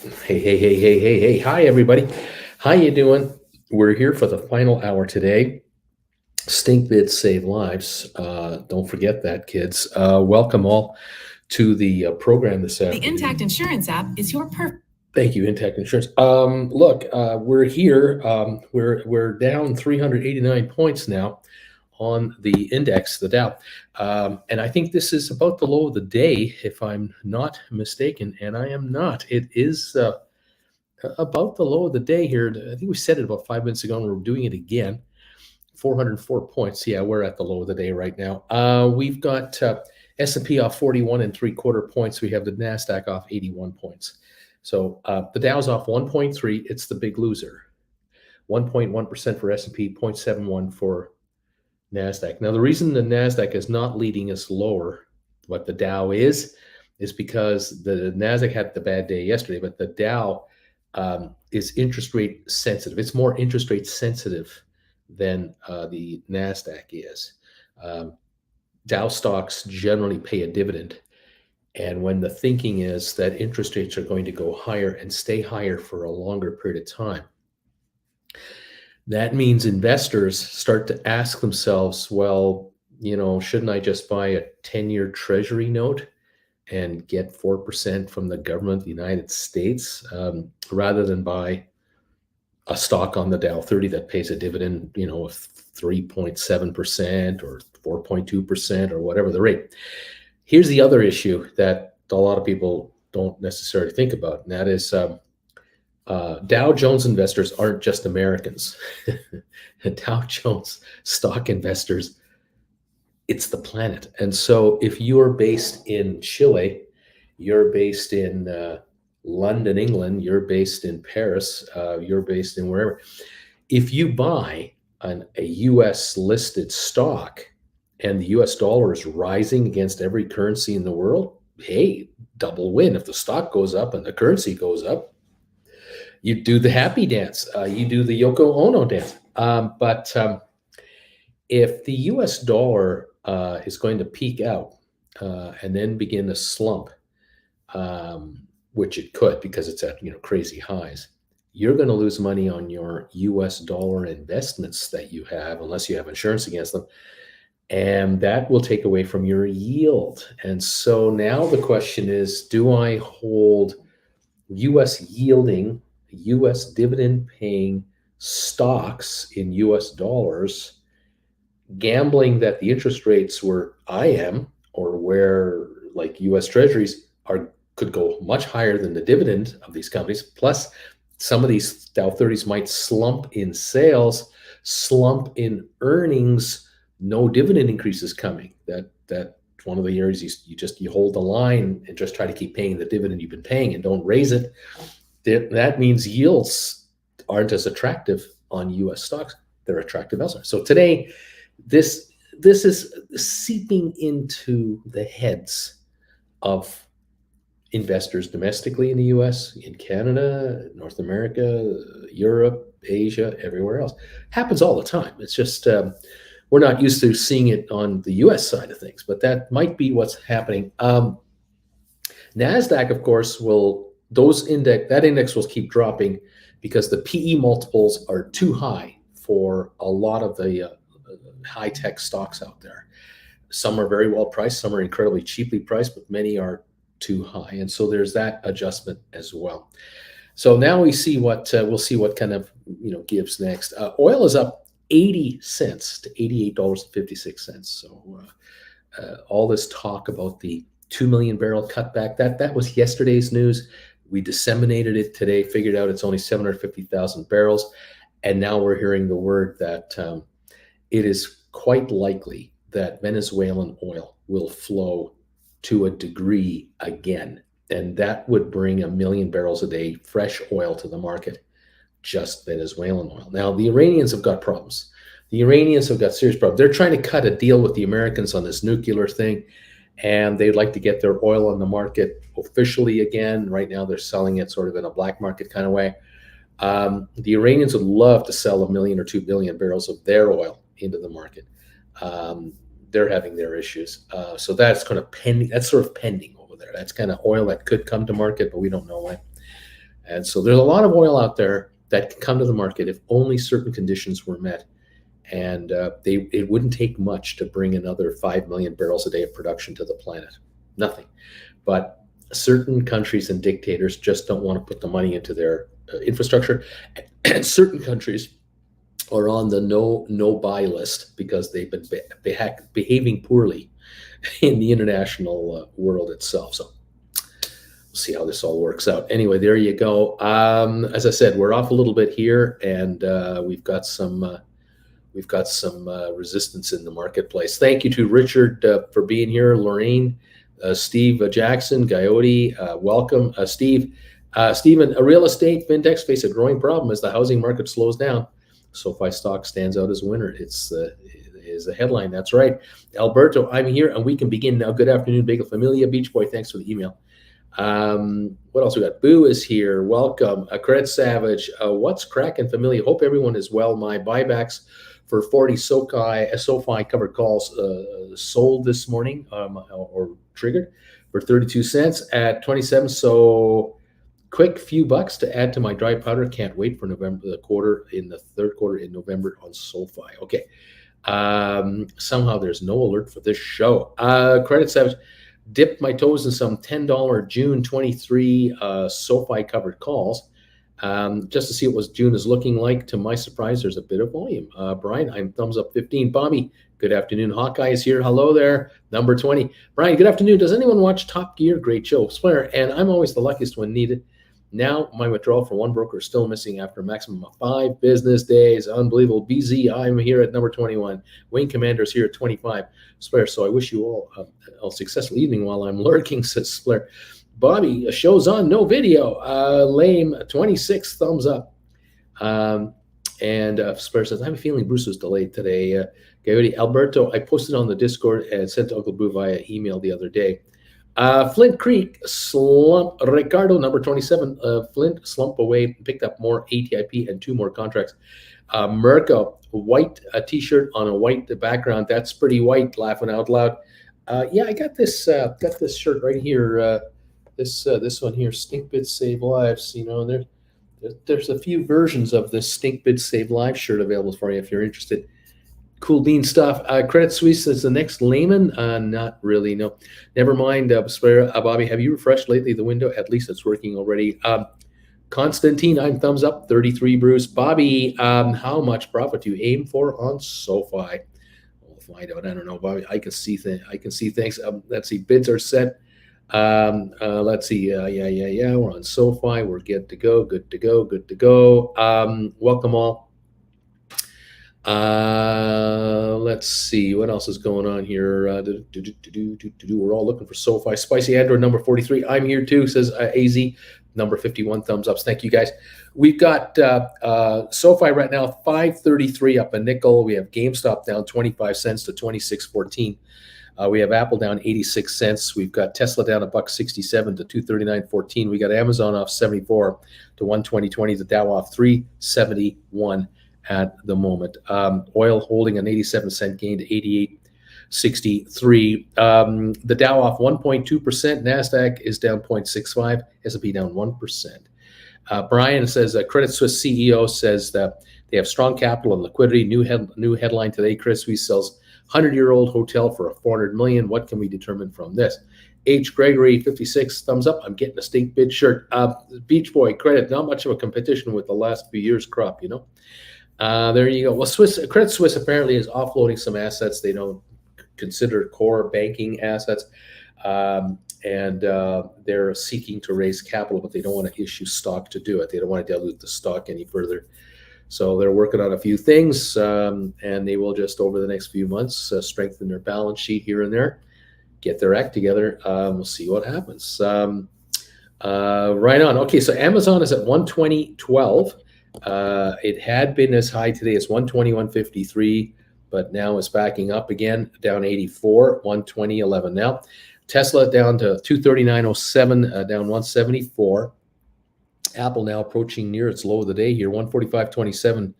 Hey. Hi, everybody. How you doing? We're here for the final hour today. Stink bids save lives. Don't forget that, kids. Welcome all to the program this The afternoon. Intact Insurance app is your perfect. Thank you, Intact Insurance. Look, we're here. We're down 389 points now on the index, the Dow. And I think this is about the low of the day, if I'm not mistaken. And I am not. It is about the low of the day here. I think we said it about 5 minutes ago, and we're doing it again. 404 points. Yeah, we're at the low of the day right now. We've got S&P off 41 and 3/4 points. We have the NASDAQ off 81 points. So the Dow's off 1.3. It's the big loser. 1.1% for S&P, 0.71 for NASDAQ. Now, the reason the NASDAQ is not leading us lower, what the Dow is because the NASDAQ had the bad day yesterday, but the Dow is interest rate sensitive. It's more interest rate sensitive than the NASDAQ is. Dow stocks generally pay a dividend. And when the thinking is that interest rates are going to go higher and stay higher for a longer period of time, that means investors start to ask themselves, well, shouldn't I just buy a 10-year treasury note and get 4% from the government of the United States rather than buy a stock on the Dow 30 that pays a dividend, of 3.7% or 4.2% or whatever the rate. Here's the other issue that a lot of people don't necessarily think about, and that is Dow Jones investors aren't just Americans. Dow Jones stock investors, it's the planet. And so if you're based in Chile, you're based in London, England, you're based in Paris, you're based in wherever. If you buy a US listed stock and the US dollar is rising against every currency in the world, hey, double win. If the stock goes up and the currency goes up, you do the happy dance. You do the Yoko Ono dance. But if the US dollar is going to peak out and then begin to slump, which it could because it's at crazy highs, you're going to lose money on your US dollar investments that you have unless you have insurance against them. And that will take away from your yield. And so now the question is, do I hold US yielding, US dividend paying stocks in US dollars, gambling that the interest rates where I am or where like US treasuries could go much higher than the dividend of these companies. Plus, some of these Dow 30s might slump in sales, slump in earnings, no dividend increases coming. That one of the areas you hold the line and just try to keep paying the dividend you've been paying and don't raise it. That means yields aren't as attractive on US stocks. They're attractive elsewhere. So today, this is seeping into the heads of investors domestically in the US, in Canada, North America, Europe, Asia, everywhere else. Happens all the time. It's just we're not used to seeing it on the US side of things, but that might be what's happening. NASDAQ, of course, that index will keep dropping because the PE multiples are too high for a lot of the high-tech stocks out there. Some are very well priced, some are incredibly cheaply priced, but many are too high. And so there's that adjustment as well. So now we'll see what kind of gives next. Oil is up 80 cents to $88.56. So all this talk about the 2 million barrel cutback, that was yesterday's news. We disseminated it today, figured out it's only 750,000 barrels. And now we're hearing the word that it is quite likely that Venezuelan oil will flow to a degree again. And that would bring 1 million barrels a day fresh oil to the market, just Venezuelan oil. Now, the Iranians have got problems. The Iranians have got serious problems. They're trying to cut a deal with the Americans on this nuclear thing, and they'd like to get their oil on the market officially again. Right now, they're selling it sort of in a black market kind of way. The Iranians would love to sell 1 million or 2 billion barrels of their oil into the market. They're having their issues. So that's kind of pending. That's sort of pending over there. That's kind of oil that could come to market, but we don't know when. And so there's a lot of oil out there that can come to the market if only certain conditions were met. And it wouldn't take much to bring another 5 million barrels a day of production to the planet. Nothing. But certain countries and dictators just don't want to put the money into their infrastructure. And certain countries are on the no buy list because they've been behaving poorly in the international world itself. So we'll see how this all works out. Anyway, there you go. As I said, we're off a little bit here, and we've got some resistance in the marketplace. Thank you to Richard for being here, Lorraine, Steve Jackson, Coyote, welcome. Stephen, a real estate fintechs face a growing problem as the housing market slows down. SoFi stock stands out as a winner. It's is a headline. That's right. Alberto, I'm here, and we can begin now. Good afternoon, Bagel Familia. Beach Boy, thanks for the email. What else we got? Boo is here. Welcome. Credit Savage. What's cracking, Familia? Hope everyone is well. My buybacks for 40 SoFi covered calls sold this morning or triggered for 32 cents at 27. So quick few bucks to add to my dry powder. Can't wait for November, the third quarter in November on SoFi. Okay. Somehow there's no alert for this show. Credit Savage. Dipped my toes in some $10 June 23 SoFi covered calls. Just to see what June is looking like. To my surprise, there's a bit of volume. Brian, I'm thumbs up 15. Bobby, good afternoon. Hawkeye is here. Hello there. Number 20. Brian, good afternoon. Does anyone watch Top Gear? Great show. Swear, and I'm always the luckiest when needed. Now my withdrawal for one broker is still missing after a maximum of 5 business days. Unbelievable. BZ, I'm here at number 21. Wayne Commander is here at 25. Swear, so I wish you all a successful evening while I'm lurking, says Swear. Bobby, show's on, no video. Lame, 26, thumbs up. And Spur says, I'm feeling Bruce was delayed today. Coyote, Alberto, I posted on the Discord and sent to Uncle Boo via email the other day. Flint Creek, Slump, Ricardo, number 27. Flint, Slump away, picked up more ATIP and 2 more contracts. Mirko, white t-shirt on a white background. That's pretty white, laughing out loud. Yeah, I got this shirt right here. This one here, Stink Bits Save Lives. You know, there's a few versions of this Stink Bits Save Lives shirt available for you if you're interested. Cool bean stuff. Credit Suisse is the next layman. Not really, no. Never mind. Bobby, have you refreshed lately the window? At least it's working already. Constantine, I'm thumbs up. 33, Bruce. Bobby, how much profit do you aim for on SoFi? We'll find out. I don't know, Bobby. I can see things. Let's see. Bids are set. Let's see. Yeah. We're on SoFi. We're good to go. Welcome all. Let's see what else is going on here. We're all looking for SoFi. Spicy Android number 43. I'm here too, says AZ. Number 51, thumbs ups. Thank you guys. We've got SoFi right now, 533 up a nickel. We have GameStop down 25 cents to 26.14. We have Apple down 86 cents. We've got Tesla down $1.67 to 239.14. We got Amazon off 74 to 120.20. The Dow off 371 at the moment. Oil holding an 87-cent gain to 88.63. The Dow off 1.2%. NASDAQ is down 0.65. S&P down 1%. Brian says, Credit Suisse CEO says that they have strong capital and liquidity. New headline today, Credit Suisse sells 100-year-old hotel for $400 million. What can we determine from this? H. Gregory, 56, thumbs up. I'm getting a Stink Bid shirt. Beach Boy, credit, not much of a competition with the last few years' crop, you know. There you go. Well, Credit Suisse apparently is offloading some assets they don't consider core banking assets. And they're seeking to raise capital, but they don't want to issue stock to do it. They don't want to dilute the stock any further. So they're working on a few things, and they will just over the next few months strengthen their balance sheet here and there, get their act together. We'll see what happens. Right on. Okay, so Amazon is at 120.12. It had been as high today as 121.53, but now it's backing up again, down 84, 120.11 now. Tesla down to 239.07, down 174. Apple now approaching near its low of the day here. 145.27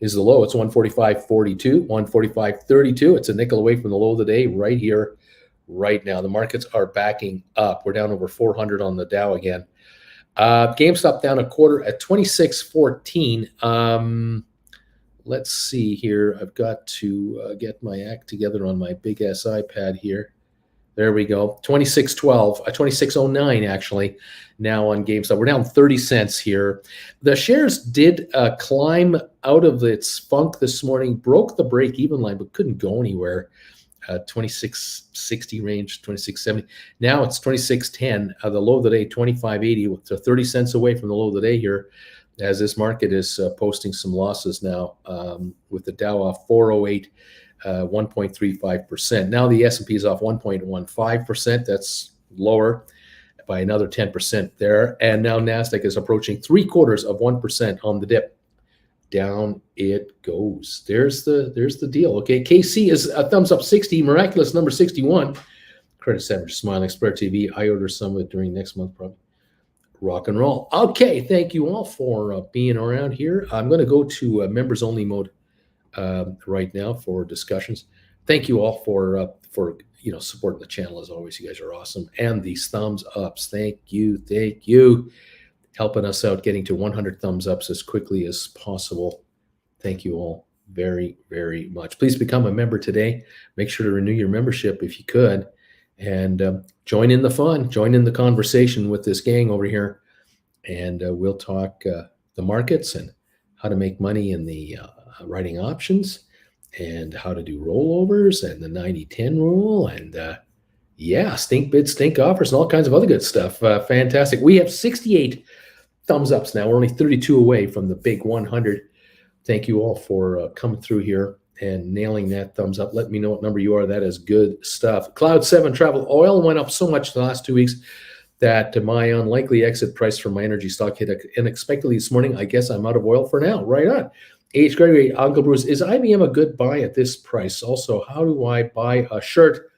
is the low. It's 145.42, 145.32. It's a nickel away from the low of the day right here, right now. The markets are backing up. We're down over 400 on the Dow again. GameStop down a quarter at 26.14. Let's see here. I've got to get my act together on my big ass iPad here. There we go. 26.12, 26.09 actually now on GameStop. We're down 30 cents here. The shares did climb out of its funk this morning, broke the break-even line, but couldn't go anywhere. 26.60 range, 26.70. Now it's 26.10. The low of the day, 25.80. So 30 cents away from the low of the day here, as this market is posting some losses now, with the Dow off 408. 1.35%. Now the S&P is off 1.15%. That's lower by another 10% there. And now NASDAQ is approaching 0.75% on the dip. Down it goes. There's the deal. Okay, KC is a thumbs up 60, miraculous number 61. Credit Center smiling. Spread TV. I order some of it during next month probably. Rock and roll. Okay, thank you all for being around here. I'm going to go to members only mode right now for discussions. Thank you all for supporting the channel as always. You guys are awesome, and these thumbs ups. Thank you, helping us out, getting to 100 thumbs ups as quickly as possible. Thank you all very, very much. Please become a member today. Make sure to renew your membership if you could, and join in the fun, join in the conversation with this gang over here, and we'll talk the markets and how to make money in the writing options, and how to do rollovers, and the 90-10 rule, and stink bids, stink offers, and all kinds of other good stuff. Fantastic. We have 68 thumbs ups now. We're only 32 away from the big 100. Thank you all for coming through here and nailing that thumbs up. Let me know what number you are. That is good stuff. Cloud 7 travel oil went up so much the last 2 weeks that my unlikely exit price for my energy stock hit unexpectedly this morning. I guess I'm out of oil for now. Right on. H. Gregory, Uncle Bruce, is IBM a good buy at this price? Also, how do I buy a shirt?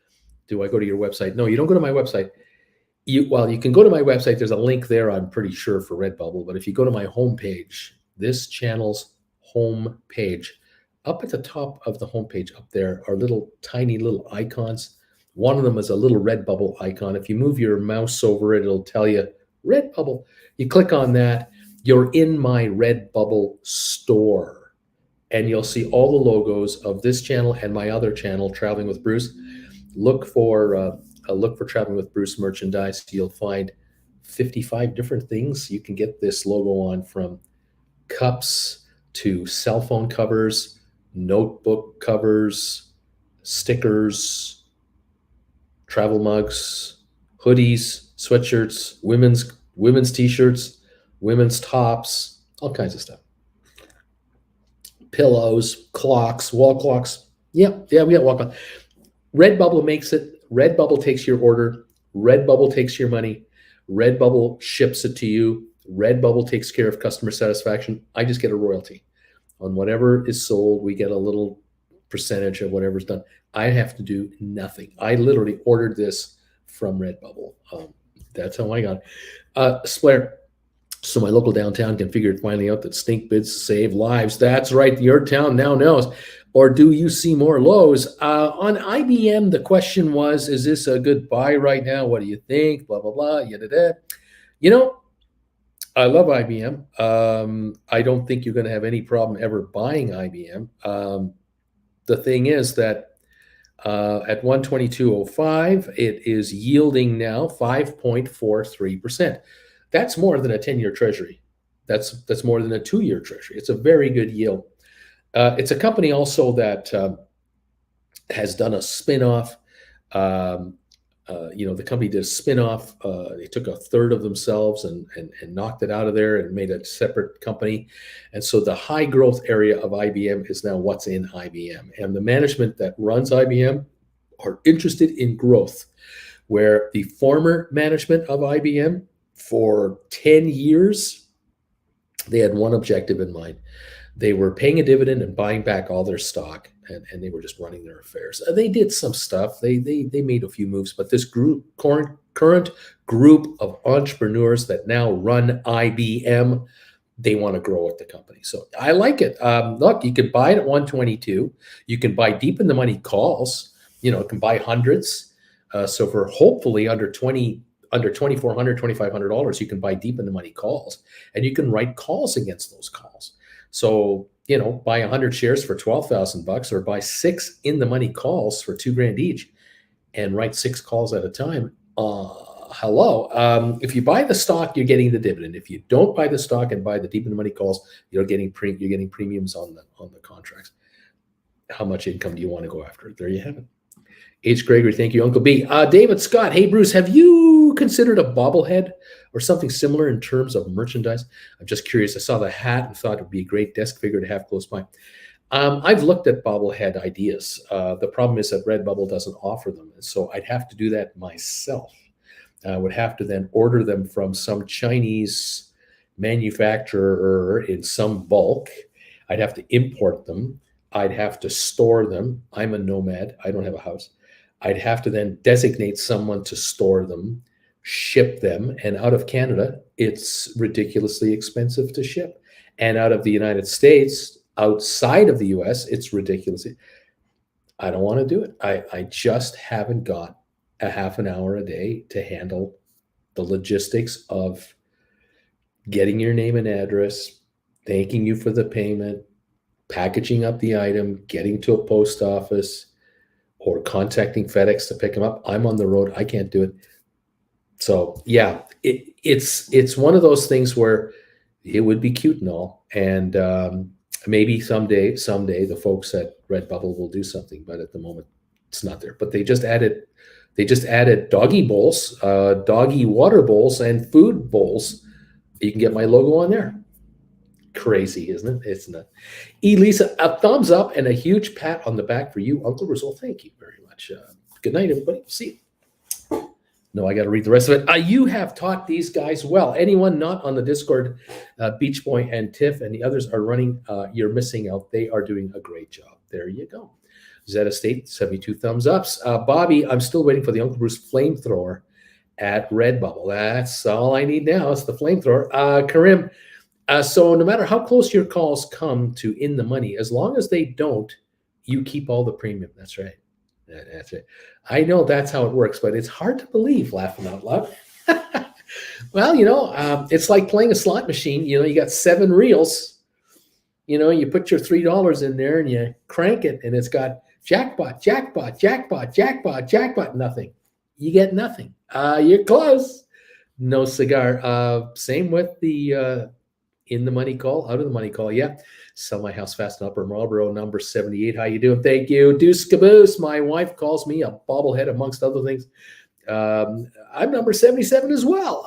Do I go to your website? No, you don't go to my website. You can go to my website. There's a link there, I'm pretty sure, for Redbubble. But if you go to my homepage, this channel's homepage, up at the top of the homepage up there are tiny little icons. One of them is a little Redbubble icon. If you move your mouse over it, it'll tell you Redbubble. You click on that, you're in my Redbubble store. And you'll see all the logos of this channel and my other channel, Traveling with Bruce. Look for Traveling with Bruce merchandise. You'll find 55 different things you can get this logo on, from cups to cell phone covers, notebook covers, stickers, travel mugs, hoodies, sweatshirts, women's t-shirts, women's tops, all kinds of stuff. Pillows, clocks, wall clocks. Yeah, we got wall clocks. Redbubble makes it. Redbubble takes your order. Redbubble takes your money. Redbubble ships it to you. Redbubble takes care of customer satisfaction. I just get a royalty on whatever is sold. We get a little percentage of whatever's done. I have to do nothing. I literally ordered this from Redbubble. That's how I got it. Splair. So my local downtown can figure it finally out that stink bids save lives. That's right. Your town now knows. Or do you see more lows? On IBM, the question was, is this a good buy right now? What do you think? Blah, blah, blah. Yada. I love IBM. I don't think you're going to have any problem ever buying IBM. The thing is that at 122.05, it is yielding now 5.43%. That's more than a 10-year treasury. That's more than a 2-year treasury. It's a very good yield. It's a company also that has done a spinoff. The company did a spinoff. They took a third of themselves and knocked it out of there and made a separate company. And so the high growth area of IBM is now what's in IBM. And the management that runs IBM are interested in growth, where the former management of IBM for 10 years, they had one objective in mind. They were paying a dividend and buying back all their stock, and they were just running their affairs. They did some stuff. They made a few moves, but this current group of entrepreneurs that now run IBM, they want to grow with the company. So I like it. Look, you could buy it at 122. You can buy deep in the money calls. You can buy hundreds. So for hopefully under 20 under $2,400, $2,500, you can buy deep in the money calls, and you can write calls against those calls. So, buy 100 shares for $12,000 or buy 6 in the money calls for $2,000 each and write 6 calls at a time. Hello. If you buy the stock, you're getting the dividend. If you don't buy the stock and buy the deep in the money calls, you're getting premiums on the contracts. How much income do you want to go after? There you have it. H. Gregory, thank you, Uncle B. David Scott, hey, Bruce, have you considered a bobblehead or something similar in terms of merchandise? I'm just curious. I saw the hat and thought it would be a great desk figure to have close by. I've looked at bobblehead ideas. The problem is that Redbubble doesn't offer them, and so I'd have to do that myself. I would have to then order them from some Chinese manufacturer in some bulk. I'd have to import them. I'd have to store them. I'm a nomad. I don't have a house. I'd have to then designate someone to store them, ship them. And out of Canada, it's ridiculously expensive to ship. And out of the United States, outside of the US, it's ridiculously. I don't want to do it. I just haven't got a half an hour a day to handle the logistics of getting your name and address, thanking you for the payment, packaging up the item, getting to a post office, or contacting FedEx to pick them up. I'm on the road. I can't do it. So yeah, it's one of those things where it would be cute and all. And maybe someday the folks at Redbubble will do something, but at the moment it's not there. But they just added doggy bowls, doggy water bowls, and food bowls. You can get my logo on there. Crazy, isn't it? It's not. Elisa, a thumbs up and a huge pat on the back for you, Uncle Rizzo. Thank you very much. Good night, everybody. See you. No, I got to read the rest of it. You have taught these guys well. Anyone not on the Discord, Beach Boy and Tiff and the others are running. You're missing out. They are doing a great job. There you go. Zeta State, 72 thumbs ups. Bobby, I'm still waiting for the Uncle Bruce flamethrower at Redbubble. That's all I need now. It's the flamethrower. Karim, so no matter how close your calls come to in the money, as long as they don't, you keep all the premium. That's right. That's it. I know that's how it works, but it's hard to believe, laughing out loud. Well, it's like playing a slot machine. You got 7 reels. You put your $3 in there and you crank it, and it's got jackpot, jackpot, jackpot, jackpot, jackpot, nothing. You get nothing. You're close. No cigar. Same with the in the money call, out of the money call. Yeah. Sell my house fast in Upper Marlboro, number 78. How you doing? Thank you. Deuce Caboose. My wife calls me a bobblehead, amongst other things. I'm number 77 as well.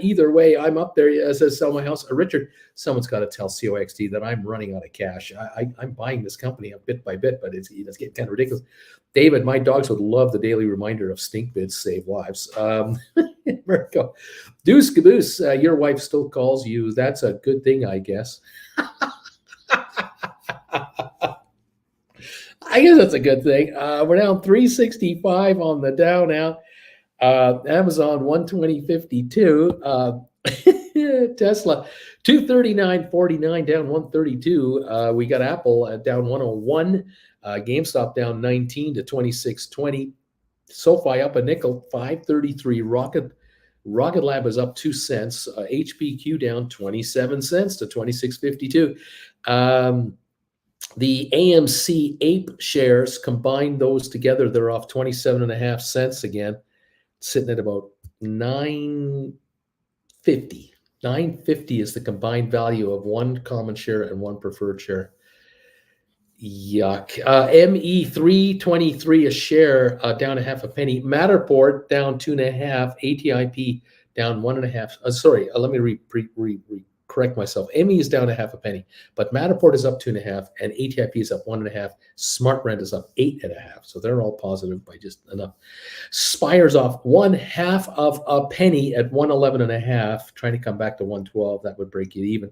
Either way, I'm up there. As I sell my house. Richard, someone's got to tell COXT that I'm running out of cash. I'm buying this company up bit by bit, but it's getting kind of ridiculous. David, my dogs would love the daily reminder of stink bids save lives. Mirko, Deuce Caboose, your wife still calls you. That's a good thing, I guess. I guess that's a good thing. We're down 365 on the Dow now. Amazon 120.52. Tesla 239.49 down 132. We got Apple down 101. GameStop down 19 to 26.20. SoFi up a nickel, 5.33. Rocket Lab is up 2 cents. HPQ down 27 cents to 26.52. The AMC Ape shares, combine those together, they're off 27.5 cents again, sitting at about 9.50. 9.50 is the combined value of one common share and one preferred share. Yuck. ME 323 a share, down a half a penny. Matterport down 2.5. ATIP down 1.5. Let me correct myself. ME is down a half a penny, but Matterport is up 2.5, and ATIP is up 1.5. SmartRent is up 8.5. So they're all positive by just enough. Spire's off 1/2 of a penny at 111.5, trying to come back to 112. That would break it even.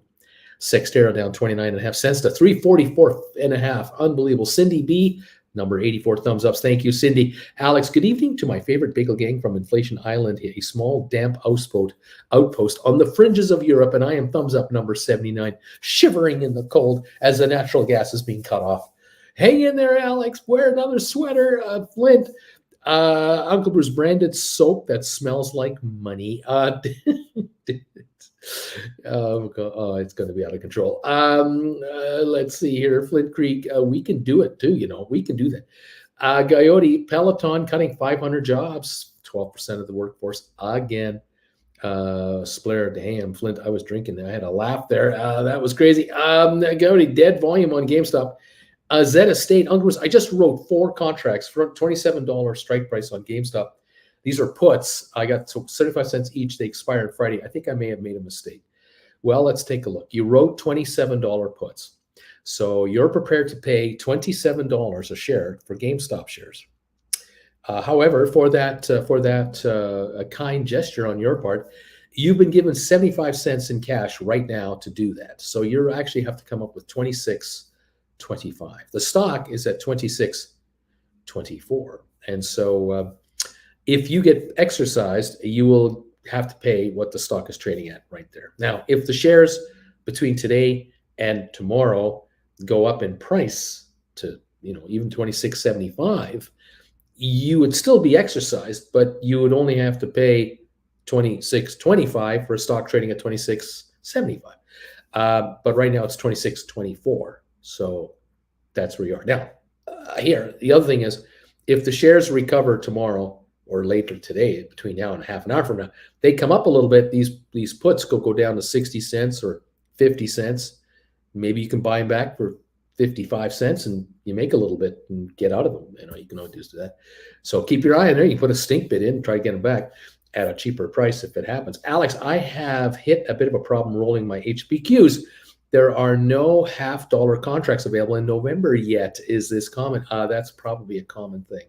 Sextera down 29.5 cents to 344.5. Unbelievable. Cindy B, number 84 thumbs ups. Thank you, Cindy. Alex, good evening to my favorite bagel gang from Inflation Island, a small damp outpost on the fringes of Europe, and I am thumbs up number 79, shivering in the cold as the natural gas is being cut off. Hang in there, Alex. Wear another sweater, Flint. Uncle Bruce branded soap that smells like money. It's going to be out of control. Let's see here. Flint Creek, we can do it too. We can do that. Coyote, Peloton cutting 500 jobs, 12% of the workforce again. Splair, damn, Flint, I was drinking. I had a laugh there. That was crazy. Coyote, dead volume on GameStop. Zeta State, Uncle Bruce, I just wrote 4 contracts for $27 strike price on GameStop. These are puts. I got 75 cents each. They expired Friday. I think I may have made a mistake. Well, let's take a look. You wrote $27 puts. So you're prepared to pay $27 a share for GameStop shares. However, for that a kind gesture on your part, you've been given 75 cents in cash right now to do that. So you actually have to come up with 26.25. The stock is at 26.24. And so if you get exercised, you will have to pay what the stock is trading at right there. Now, if the shares between today and tomorrow go up in price to, even 26.75, you would still be exercised, but you would only have to pay 26.25 for a stock trading at 26.75. But right now it's 26.24. So that's where you are. Now, here, the other thing is, if the shares recover tomorrow or later today, between now and half an hour from now, they come up a little bit. These puts go down to 60 cents or 50 cents. Maybe you can buy them back for 55 cents and you make a little bit and get out of them. You can always do that. So keep your eye on there. You put a stink bid in and try to get them back at a cheaper price if it happens. Alex, I have hit a bit of a problem rolling my HPQs. There are no $50 contracts available in November yet. Is this common? That's probably a common thing.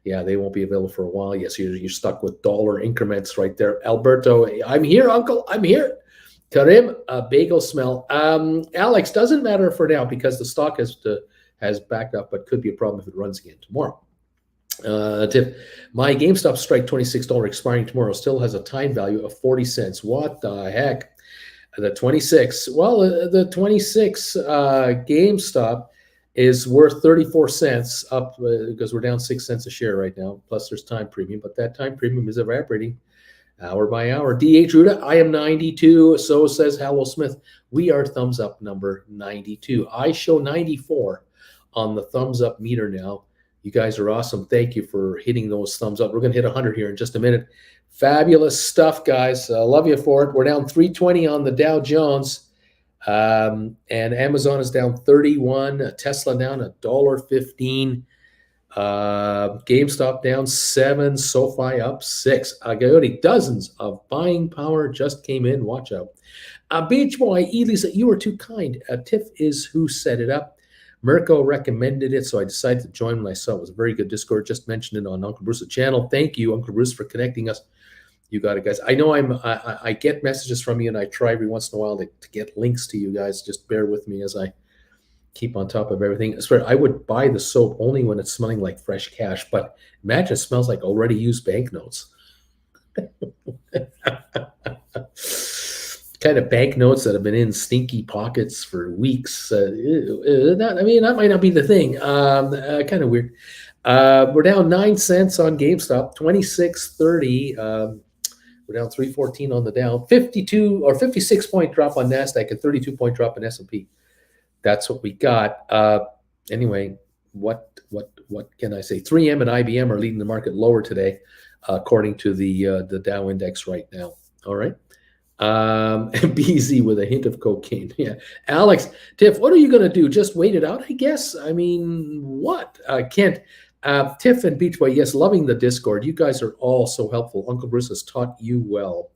Yeah, they won't be available for a while. Yes, you're stuck with dollar increments right there. Alberto, I'm here, Uncle. I'm here. Karim, bagel smell. Alex, doesn't matter for now because the stock has backed up, but could be a problem if it runs again tomorrow. Tip, my GameStop strike $26 expiring tomorrow still has a time value of 40 cents. What the heck? The 26. Well, the 26 GameStop is worth 34 cents up because we're down 6 cents a share right now. Plus there's time premium, but that time premium is evaporating hour by hour. DH Ruda, I am 92. So says Hallow Smith. We are thumbs up number 92. I show 94 on the thumbs up meter now. You guys are awesome. Thank you for hitting those thumbs up. We're going to hit 100 here in just a minute. Fabulous stuff, guys. Love you for it. We're down 320 on the Dow Jones. And Amazon is down 31. Tesla down $1.15. GameStop down 7. SoFi up 6. Coyote, dozens of buying power just came in. Watch out. Beach Boy, Elisa, you were too kind. Tiff is who set it up. Mirko recommended it, so I decided to join when I saw it was a very good Discord. Just mentioned it on Uncle Bruce's channel. Thank you, Uncle Bruce, for connecting us. You got it, guys. I know I get messages from you, and I try every once in a while to get links to you guys. Just bear with me as I keep on top of everything. I swear, I would buy the soap only when it's smelling like fresh cash, but imagine it smells like already used banknotes. Kind of banknotes that have been in stinky pockets for weeks. That might not be the thing. Kind of weird. We're down 9 cents on GameStop, 26.30. We're down 314 on the Dow, 52 or 56 point drop on NASDAQ, and 32 point drop in S&P. That's what we got. Anyway, what can I say? 3M and IBM are leading the market lower today, according to the Dow index right now. All right. BZ with a hint of cocaine. Yeah. Alex, Tiff, what are you going to do? Just wait it out, I guess? I mean, what? Kent, Tiff and Beach Boy, yes, loving the Discord. You guys are all so helpful. Uncle Bruce has taught you well.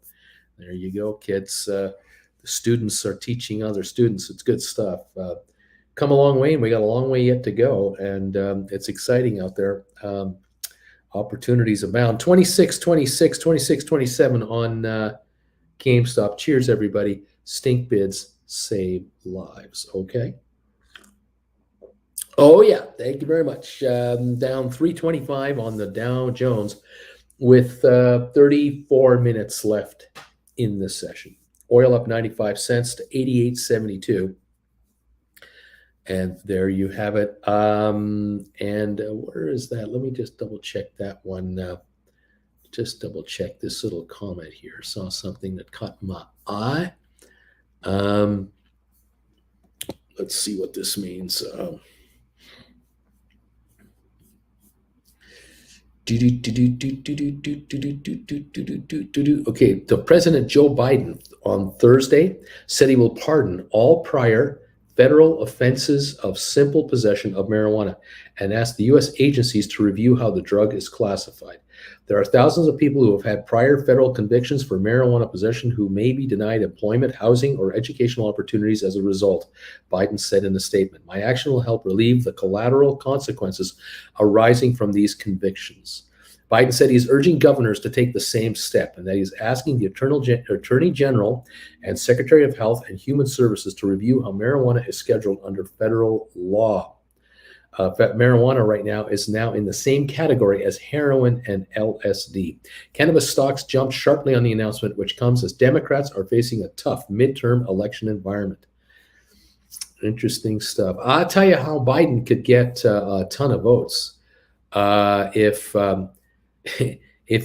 There you go, kids. The students are teaching other students. It's good stuff. Come a long way, and we got a long way yet to go. And it's exciting out there. Opportunities abound. 26, 26, 26, 27 on GameStop. Cheers, everybody. Stink bids save lives. Okay. Oh, yeah. Thank you very much. Down 325 on the Dow Jones with 34 minutes left in this session. Oil up 95 cents to 88.72. And there you have it. Where is that? Let me just double check that one. Just double check this little comment here. Saw something that caught my eye. Um, let's see what this means. Okay, the President Joe Biden on Thursday said he will pardon all prior federal offenses of simple possession of marijuana and asked the U.S. agencies to review how the drug is classified. There are thousands of people who have had prior federal convictions for marijuana possession who may be denied employment, housing, or educational opportunities as a result, Biden said in a statement. My action will help relieve the collateral consequences arising from these convictions. Biden said he's urging governors to take the same step and that he's asking the Attorney General and Secretary of Health and Human Services to review how marijuana is scheduled under federal law. Marijuana right now is now in the same category as heroin and LSD. Cannabis stocks jumped sharply on the announcement, which comes as Democrats are facing a tough midterm election environment. Interesting stuff. I'll tell you how Biden could get a ton of votes if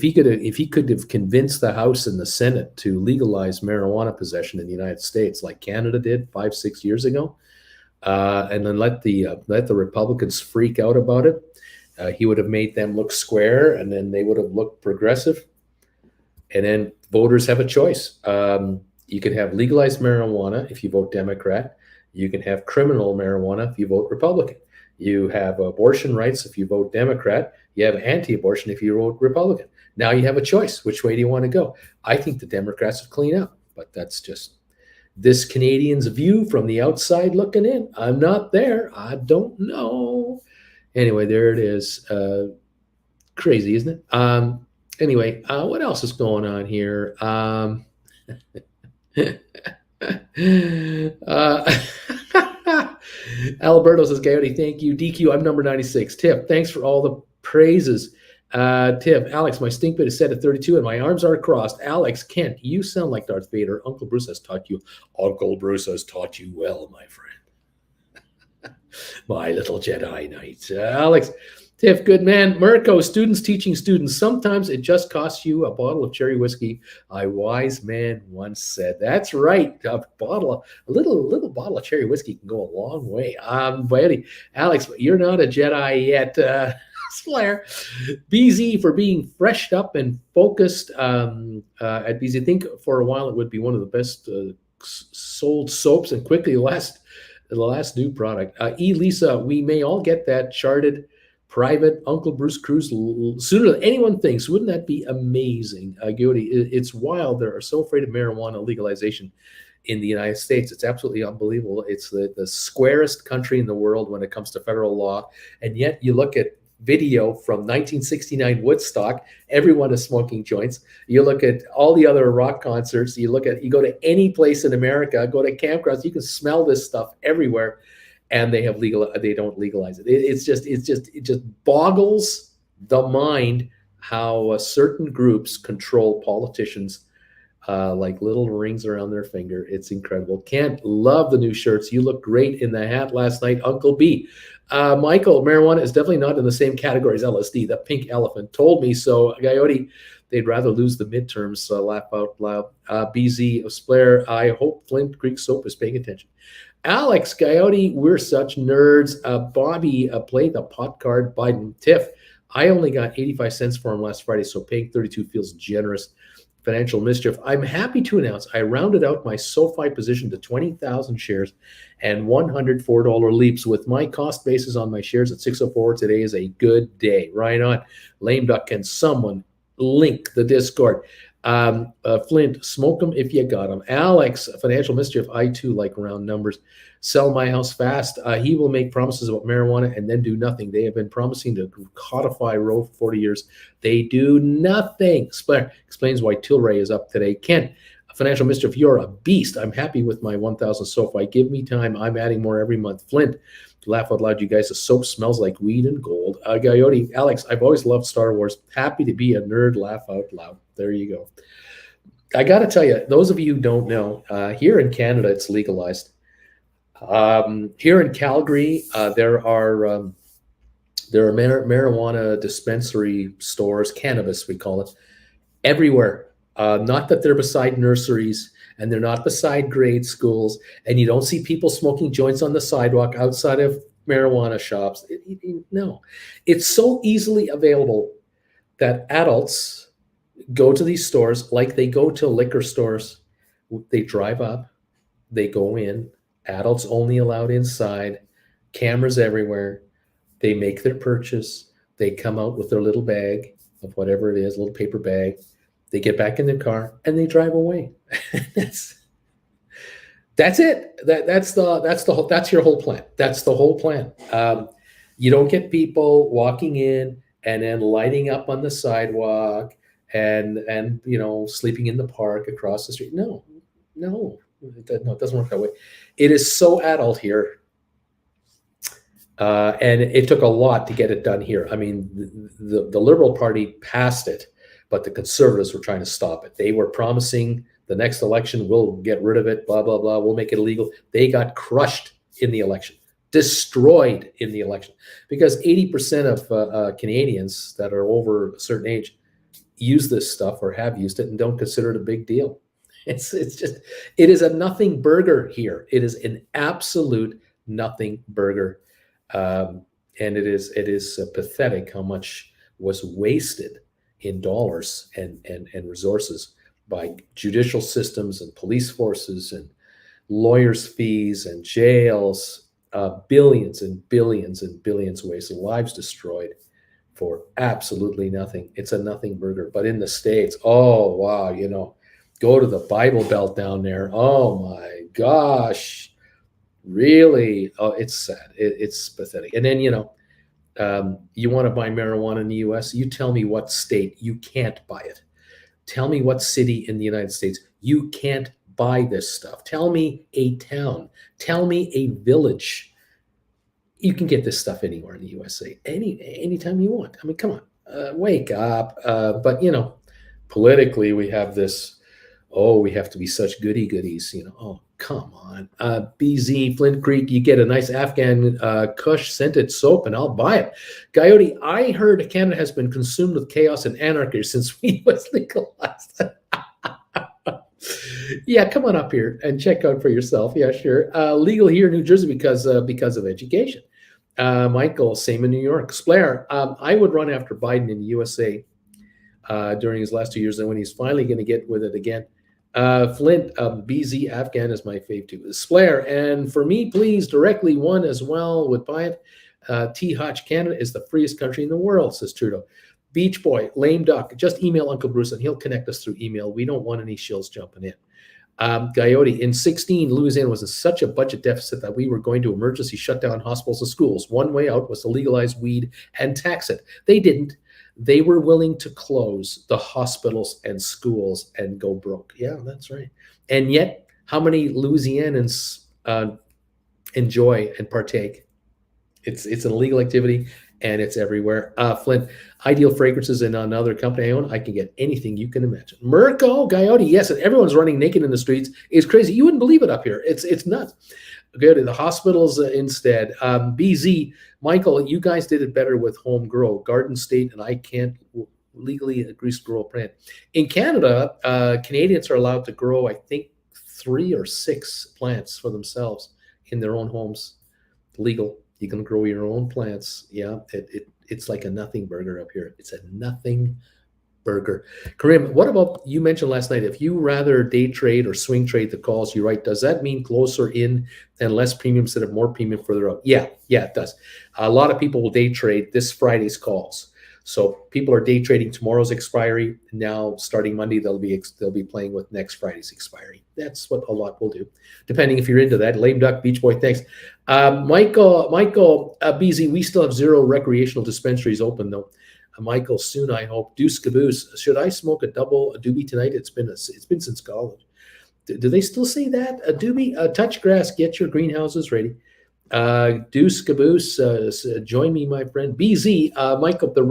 he could have convinced the House and the Senate to legalize marijuana possession in the United States, like Canada did 5-6 years ago. And then let the Republicans freak out about it. He would have made them look square, and then they would have looked progressive. And then voters have a choice. You can have legalized marijuana if you vote Democrat. You can have criminal marijuana if you vote Republican. You have abortion rights if you vote Democrat. You have anti-abortion if you vote Republican. Now you have a choice. Which way do you want to go? I think the Democrats would clean up, but that's just this Canadian's view from the outside looking in. I'm not there. I don't know. Anyway, there it is. Crazy, isn't it? Anyway, what else is going on here? Alberto says, Coyote, thank you. DQ, I'm number 96. Tiff, thanks for all the praises. Tiff, Alex, my stink bit is set at 32 and my arms are crossed. Alex, Kent, you sound like Darth Vader. Uncle Bruce has taught you well, my friend. My little Jedi Knight. Alex, Tiff, good man. Mirko, students teaching students. Sometimes it just costs you a bottle of cherry whiskey. A wise man once said. That's right. A little bottle of cherry whiskey can go a long way. But Alex, you're not a Jedi yet. Flair. BZ for being freshed up and focused at BZ. I think for a while it would be one of the best sold soaps and quickly the last new product. Lisa, we may all get that charted private Uncle Bruce cruise sooner than anyone thinks. Wouldn't that be amazing? Gody, it's wild. They're so afraid of marijuana legalization in the United States. It's absolutely unbelievable. It's the squarest country in the world when it comes to federal law. And yet you look at video from 1969 Woodstock, everyone is smoking joints. You look at all the other rock concerts, you go to any place in America, go to campgrounds, you can smell this stuff everywhere, and they don't legalize it. It just boggles the mind how certain groups control politicians like little rings around their finger. It's incredible. Can't love the new shirts. You look great in the hat last night, Uncle B. Michael, marijuana is definitely not in the same category as LSD. The pink elephant told me so. Coyote, they'd rather lose the midterms. Laugh out loud. BZ, Splair, I hope Flint Creek Soap is paying attention. Alex, Coyote, we're such nerds. Bobby, play the pot card. Biden, Tiff, I only got 85 cents for him last Friday, so paying 32 feels generous. Financial Mischief, I'm happy to announce I rounded out my SoFi position to 20,000 shares and $104 leaps with my cost basis on my shares at 604. Today is a good day. Right on. Lame Duck, can someone link the Discord? Flint, smoke them if you got them. Alex, Financial Mischief, I too like round numbers. Sell my house fast. He will make promises about marijuana and then do nothing. They have been promising to codify Roe for 40 years. They do nothing. Explains why Tilray is up today. Kent, Financial Mischief, you're a beast. I'm happy with my 1,000 SoFi. Give me time. I'm adding more every month. Flint, laugh out loud, you guys. The soap smells like weed and gold. Coyote, Alex, I've always loved Star Wars. Happy to be a nerd. Laugh out loud. There you go. I got to tell you, those of you who don't know, here in Canada, it's legalized. Here in Calgary, there are marijuana dispensary stores, cannabis we call it, everywhere. Not that they're beside nurseries and they're not beside grade schools, and you don't see people smoking joints on the sidewalk outside of marijuana shops. No, it's so easily available that adults go to these stores like they go to liquor stores. They drive up, they go in, adults only allowed inside, cameras everywhere. They make their purchase. They come out with their little bag of whatever it is, a little paper bag. They get back in their car and they drive away. that's that's it. That's your whole plan. That's the whole plan. You don't get people walking in and then lighting up on the sidewalk and sleeping in the park across the street. No, it doesn't work that way. It is so adult here, and it took a lot to get it done here. I mean, the Liberal Party passed it, but the Conservatives were trying to stop it. They were promising the next election, we'll get rid of it, blah, blah, blah, we'll make it illegal. They got crushed in the election, destroyed in the election, because 80% of Canadians that are over a certain age use this stuff or have used it and don't consider it a big deal. It's just, it is a nothing burger here. It is an absolute nothing burger. And it is pathetic how much was wasted in dollars and resources by judicial systems and police forces and lawyers' fees and jails, billions and billions and billions wasted, lives destroyed for absolutely nothing. It's a nothing burger. But in the States, oh, wow, go to the Bible Belt down there. Oh, my gosh. Really? Oh, it's sad. It's pathetic. And then, you want to buy marijuana in the U.S., you tell me what state you can't buy it. Tell me what city in the United States you can't buy this stuff. Tell me a town. Tell me a village. You can get this stuff anywhere in the USA, anytime you want. I mean, come on, wake up. But, politically, we have this, we have to be such goody goodies, oh, come on. BZ, Flint Creek, you get a nice Afghan Kush scented soap and I'll buy it. Coyote, I heard Canada has been consumed with chaos and anarchy since weed was legalized. Yeah, come on up here and check out for yourself. Yeah, sure. Legal here in New Jersey because of education. Michael, same in New York. Splair, I would run after Biden in the USA during his last 2 years, and when he's finally going to get with it again. Flint, BZ Afghan is my fave too. Splair, and for me, please, directly one as well would buy it. T. Hodge, Canada is the freest country in the world, says Trudeau. Beach Boy, Lame Duck, just email Uncle Bruce and he'll connect us through email. We don't want any shills jumping in. Coyote, in 2016, Louisiana was in such a budget deficit that we were going to emergency shut down hospitals and schools. One way out was to legalize weed and tax it. They didn't. They were willing to close the hospitals and schools and go broke. Yeah, that's right. And yet, how many Louisianans enjoy and partake? It's an illegal activity, and it's everywhere. Flint, Ideal Fragrances and another company I own, I can get anything you can imagine. Mirko, Coyote, yes, and everyone's running naked in the streets. It's crazy. You wouldn't believe it up here. It's nuts. Go to the hospitals instead. BZ, Michael, you guys did it better with home grow. Garden State, and I can't legally agree to grow a plant. In Canada, Canadians are allowed to grow, I think, 3 or 6 plants for themselves in their own homes. Legal. You can grow your own plants. Yeah, it's like a nothing burger up here. It's a nothing burger. Karim, what about, you mentioned last night, if you rather day trade or swing trade the calls you write, does that mean closer in and less premium instead of more premium further out? Yeah, it does. A lot of people will day trade this Friday's calls. So people are day trading tomorrow's expiry. Now, starting Monday, they'll be playing with next Friday's expiry. That's what a lot will do, depending if you're into that. Lame Duck, Beach Boy, thanks. Michael, BZ, we still have 0 recreational dispensaries open though. Michael, soon I hope. Deuce Caboose, should I smoke a doobie tonight? It's been since college. Do they still say that? A doobie, touch grass, get your greenhouses ready. Deuce Caboose, join me, my friend. BZ, Michael, the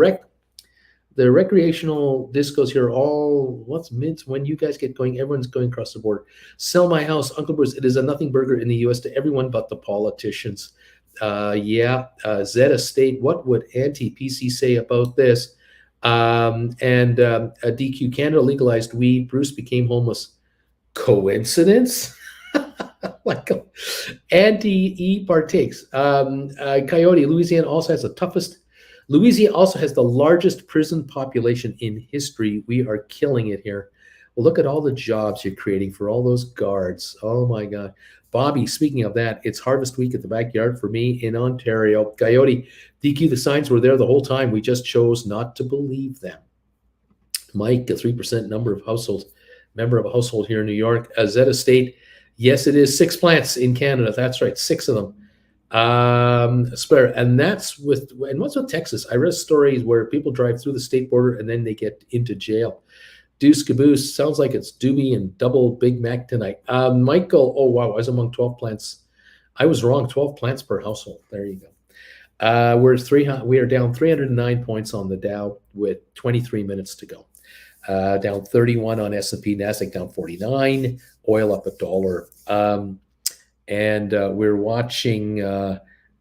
The recreational discos here are all what's mint when you guys get going. Everyone's going across the border. Sell my house, Uncle Bruce. It is a nothing burger in the U.S. to everyone but the politicians. Yeah, Zeta State. What would anti-PC say about this? DQ Canada legalized weed. Bruce became homeless. Coincidence? Like anti-E partakes. Coyote. Louisiana also has the toughest. Louisiana also has the largest prison population in history. We are killing it here. Well, look at all the jobs you're creating for all those guards. Oh my God. Bobby, speaking of that, it's harvest week at the backyard for me in Ontario. Coyote, DQ, the signs were there the whole time. We just chose not to believe them. Mike, a 3% member of a household here in New York. Zeta State, yes, it is 6 plants in Canada. That's right, 6 of them. Spare, and what's with Texas? I read stories where people drive through the state border and then they get into jail. Deuce Caboose, sounds like it's Doobie and double Big Mac tonight. Michael, oh wow, I was among 12 plants. I was wrong, 12 plants per household. There you go. We are down 309 points on the Dow with 23 minutes to go. Down 31 on S&P, Nasdaq down 49, oil up $1. We're watching.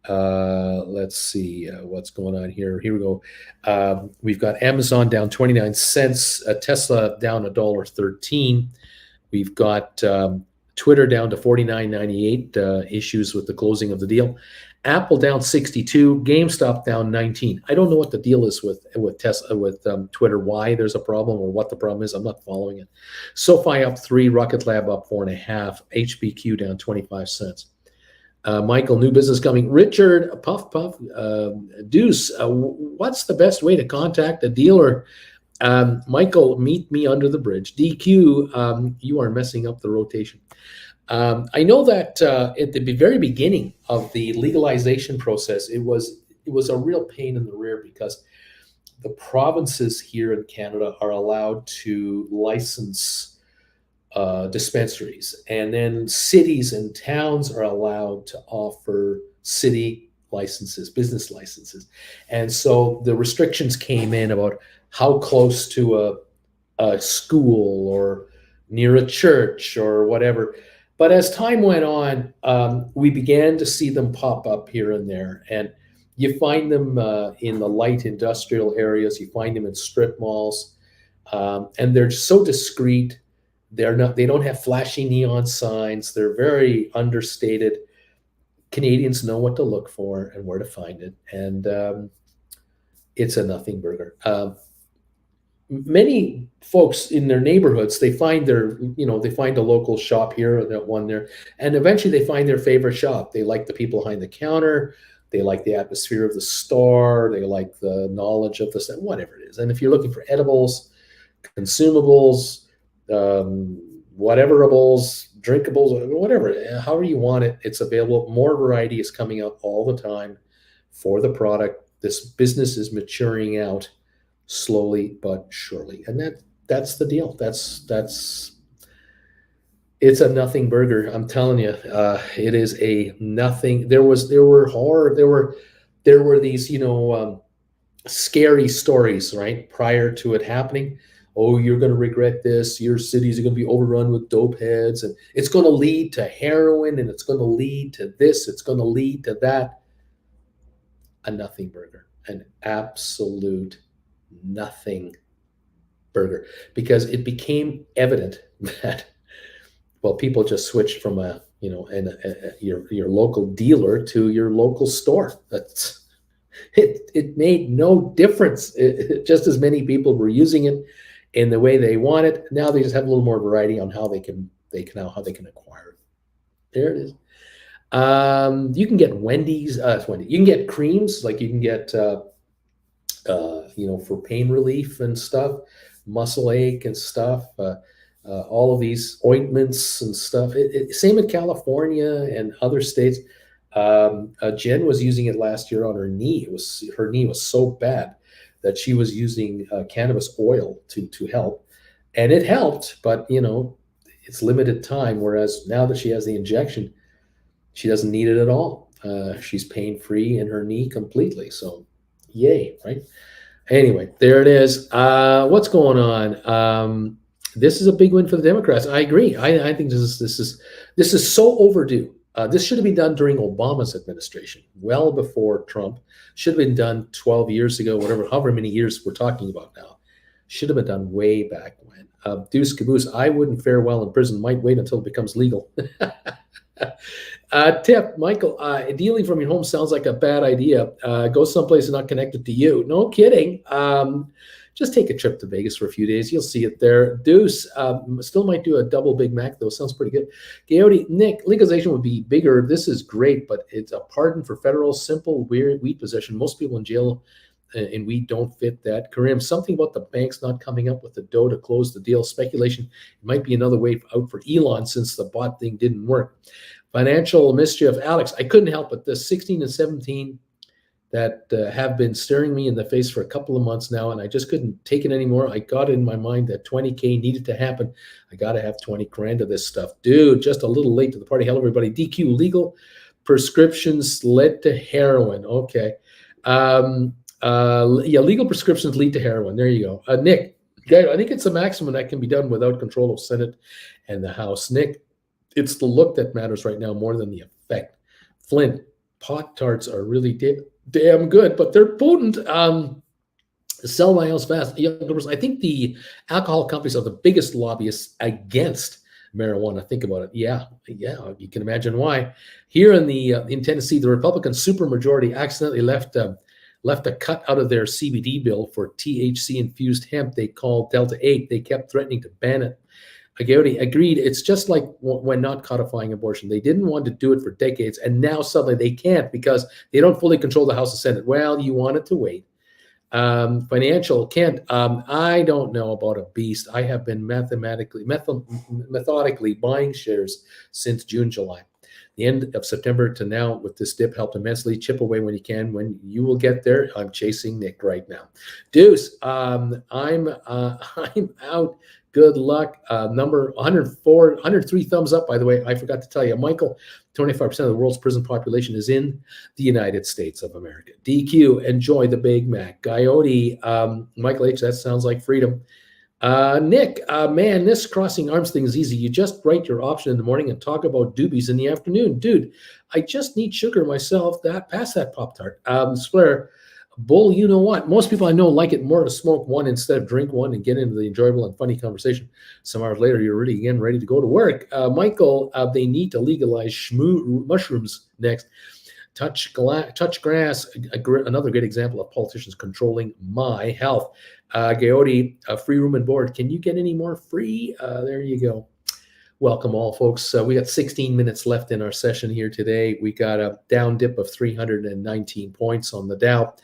Let's see what's going on here. Here we go. We've got Amazon down 29 cents, Tesla down $1.13. We've got Twitter down to 49.98. Issues with the closing of the deal. Apple down 62, GameStop down 19. I don't know what the deal is with Tesla, with Twitter, why there's a problem or what the problem is. I'm not following it. SoFi up 3, Rocket Lab up 4.5, HBQ down 25 cents. Michael, new business coming. Richard, Puff, Deuce, what's the best way to contact a dealer? Michael, meet me under the bridge. DQ, you are messing up the rotation. I know that at the very beginning of the legalization process, it was a real pain in the rear because the provinces here in Canada are allowed to license dispensaries, and then cities and towns are allowed to offer city licenses, business licenses. And so the restrictions came in about how close to a school or near a church or whatever. But as time went on, we began to see them pop up here and there. And you find them in the light industrial areas. You find them in strip malls. And they're so discreet. They don't have flashy neon signs. They're very understated. Canadians know what to look for and where to find it. And it's a nothing burger. Many folks in their neighborhoods, they find a local shop here or that one there, and eventually they find their favorite shop. They like the people behind the counter, they like the atmosphere of the store, they like the knowledge of the whatever it is. And if you're looking for edibles, consumables, whateverables, drinkables, whatever, however you want it, it's available. More variety is coming out all the time for the product. This business is maturing out slowly but surely, and that's the deal. It's a nothing burger. I'm telling you, it is a nothing. There were horror. There were these scary stories right prior to it happening. Oh, you're going to regret this. Your cities are going to be overrun with dope heads, and it's going to lead to heroin, and it's going to lead to this. It's going to lead to that. A nothing burger, an absolute nothing burger, because it became evident that, well, people just switched from your local dealer to your local store. It made no difference. Just as many people were using it in the way they want it. Now they just have a little more variety on how they can acquire it. There it is. You can get Wendy's. You can get creams, like you can get for pain relief and stuff, muscle ache and stuff, all of these ointments and stuff. Same in California and other states. Jen was using it last year on her knee. Her knee was so bad that she was using cannabis oil to help, and it helped, but it's limited time. Whereas now that she has the injection, she doesn't need it at all. She's pain free in her knee completely. So, yay, right? Anyway, there it is. What's going on? This is a big win for the Democrats. I agree. I think this is so overdue. This should have been done during Obama's administration, well before Trump. Should have been done 12 years ago, however many years we're talking about now. Should have been done way back when. Deuce Caboose, I wouldn't fare well in prison. Might wait until it becomes legal. Tip, Michael, dealing from your home sounds like a bad idea. Go someplace not connected to you. No kidding. Just take a trip to Vegas for a few days. You'll see it there. Deuce, still might do a double Big Mac, though. Sounds pretty good. Gayote, Nick, legalization would be bigger. This is great, but it's a pardon for federal, simple, weird weed possession. Most people in jail and we don't fit that. Karim, something about the banks not coming up with the dough to close the deal. Speculation, it might be another way out for Elon since the bot thing didn't work. Financial mischief, Alex, I couldn't help it. The 16 and 17 that have been staring me in the face for a couple of months now, and I just couldn't take it anymore. I got it in my mind that 20K needed to happen. I got to have 20 grand of this stuff. Dude, just a little late to the party. Hello, everybody. DQ, legal prescriptions led to heroin. Okay. Legal prescriptions lead to heroin. There you go. Nick, I think it's a maximum that can be done without control of Senate and the House. Nick, it's the look that matters right now more than the effect. Flint, Pop-Tarts are really damn good, but they're potent. Sell my house fast. I think the alcohol companies are the biggest lobbyists against marijuana. Think about it. Yeah, you can imagine why. Here in Tennessee, the Republican supermajority accidentally left a cut out of their CBD bill for THC-infused hemp they called Delta 8. They kept threatening to ban it. Agouti agreed. It's just like when not codifying abortion. They didn't want to do it for decades, and now suddenly they can't because they don't fully control the House and Senate. Well, you wanted to wait. Financial, Kent, I don't know about a beast. I have been methodically buying shares since June, July. The end of September to now with this dip helped immensely. Chip away when you can. When you will get there, I'm chasing Nick right now. Deuce, I'm out. Good luck. Number 104, 103 thumbs up, by the way. I forgot to tell you. Michael, 25% of the world's prison population is in the United States of America. DQ, enjoy the Big Mac. Coyote, Michael H., that sounds like freedom. Nick, man, this crossing arms thing is easy. You just write your option in the morning and talk about doobies in the afternoon. Dude, I just need sugar myself. Pass that Pop-Tart. Swear, Bull, you know what? Most people I know like it more to smoke one instead of drink one and get into the enjoyable and funny conversation. Some hours later, you're really again ready to go to work. Michael, they need to legalize mushrooms next. Touch grass, another great example of politicians controlling my health. Gayote, free room and board. Can you get any more free? There you go. Welcome all, folks. We got 16 minutes left in our session here today. We got a down dip of 319 points on the Dow.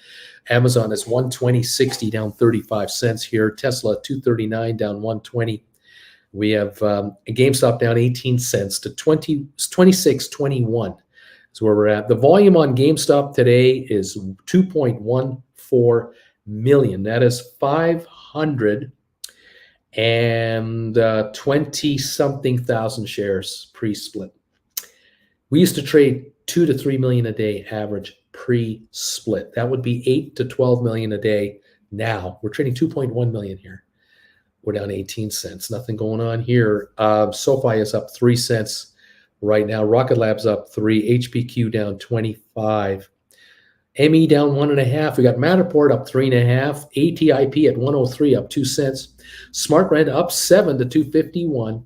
Amazon is 120.60, down 35 cents here. Tesla 239, down 120. We have GameStop down 18 cents to 26.21. That's where we're at. The volume on GameStop today is 2.14 million. That is 520 something thousand shares pre-split. We used to trade 2 to 3 million a day average pre-split. That would be 8 to 12 million a day. Now we're trading 2.1 million here. We're down 18 cents. Nothing going on here. SoFi is up 3 cents right now. Rocket Lab's up 3. HPQ down 25. ME down 1.5. We got Matterport up 3.5. ATIP at 103 up 2 cents. SmartRent up 7 to 251.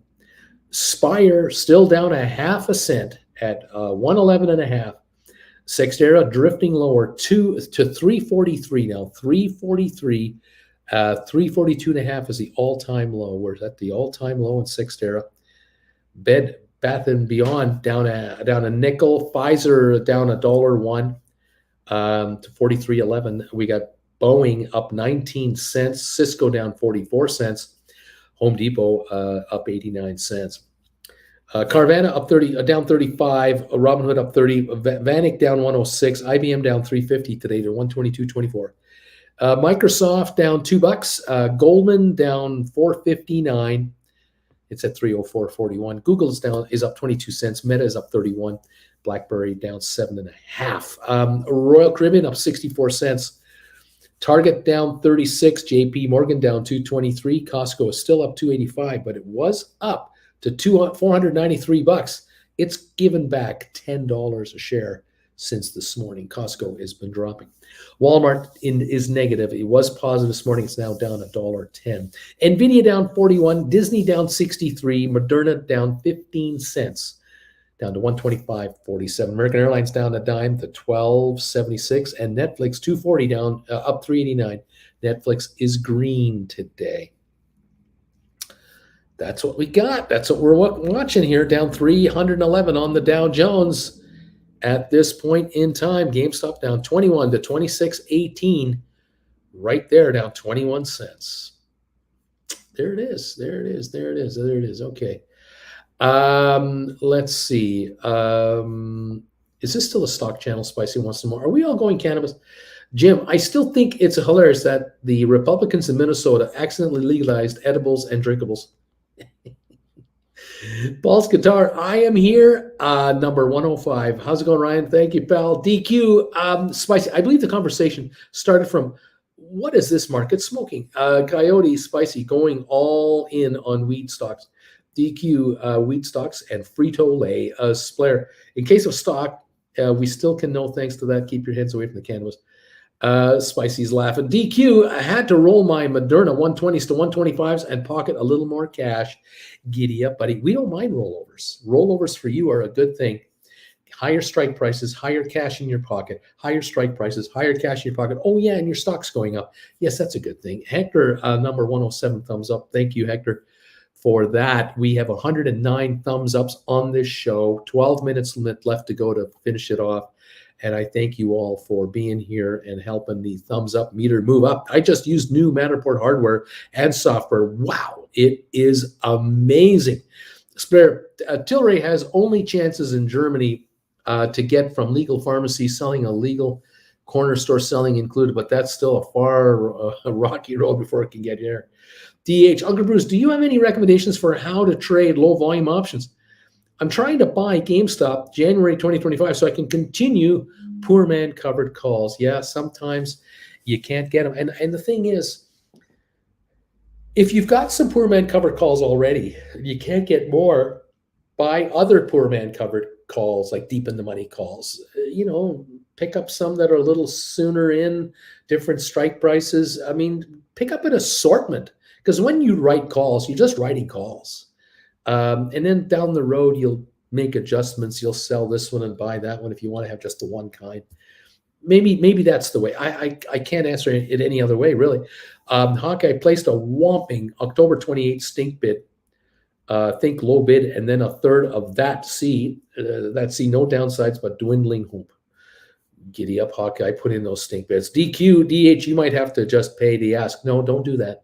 Spire still down 0.5 cent at 111.5. Sextera drifting lower to 343 now. 343. 342.5 is the all-time low. We're at the all-time low in Sextera. Bed Bath and Beyond down a nickel. Pfizer down $1.01 to 43.11. We got Boeing up 19 cents. Cisco down 44 cents. Home Depot up 89 cents. Carvana up 30, down 35. Robinhood up 30. Vanik down 106. IBM down 350 today. They're 122.24. Microsoft down $2. Goldman down 4.59. It's at 304.41. Google is up 22 cents. Meta is up 31. BlackBerry down 7.5. Royal Caribbean up 64 cents. Target down 36, JP Morgan down 223, Costco is still up 285, but it was up to 493 bucks. It's given back $10 a share since this morning. Costco has been dropping. Walmart is negative. It was positive this morning. It's now down $1.10. Nvidia down 41, Disney down 63, Moderna down 15 cents, down to 125.47. American Airlines down a dime to 12.76, and Netflix 240 down up 3.89. Netflix is green today. That's what we got. That's what we're watching here. Down 311 on the Dow Jones at this point in time. GameStop down 21 to 26.18. Right there, down 21 cents. There it is. There it is. There it is. There it is. Okay. Let's see. Is this still a stock channel? Spicy wants some more. Are we all going cannabis? Jim, I still think it's hilarious that the Republicans in Minnesota accidentally legalized edibles and drinkables. Paul's Guitar, I am here, number 105. How's it going, Ryan? Thank you, pal. DQ, Spicy. I believe the conversation started from, what is this market smoking? Coyote, Spicy, going all in on weed stocks. DQ, wheat stocks, and Frito-Lay, Splair. In case of stock, we still can know, thanks to that, keep your heads away from the cannabis. Spicy's laughing. DQ, I had to roll my Moderna 120s to 125s and pocket a little more cash. Giddy up, buddy. We don't mind rollovers. Rollovers for you are a good thing. Higher strike prices, higher cash in your pocket. Higher strike prices, higher cash in your pocket. Oh, yeah, and your stock's going up. Yes, that's a good thing. Hector, number 107, thumbs up. Thank you, Hector, for that. We have 109 thumbs ups on this show. 12 minutes left to go to finish it off. And I thank you all for being here and helping the thumbs up meter move up. I just used new Matterport hardware and software. Wow, it is amazing. Tilray has only chances in Germany to get from legal pharmacy selling a legal corner store selling included, but that's still a far rocky road before it can get here. DH, Uncle Bruce, do you have any recommendations for how to trade low volume options? I'm trying to buy GameStop January 2025 so I can continue poor man covered calls. Yeah, sometimes you can't get them. And the thing is, if you've got some poor man covered calls already, you can't get more, buy other poor man covered calls, like deep in the money calls. Pick up some that are a little sooner in, different strike prices. I mean, pick up an assortment, because when you write calls, you're just writing calls. And then down the road, you'll make adjustments. You'll sell this one and buy that one if you want to have just the one kind. Maybe that's the way. I can't answer it any other way, really. Hawkeye placed a whopping October 28th stink bid, think low bid, and then a third of that C, no downsides, but dwindling hoop. Giddy up, Hawkeye, put in those stink bids. DQ, DH, you might have to just pay the ask. No, don't do that.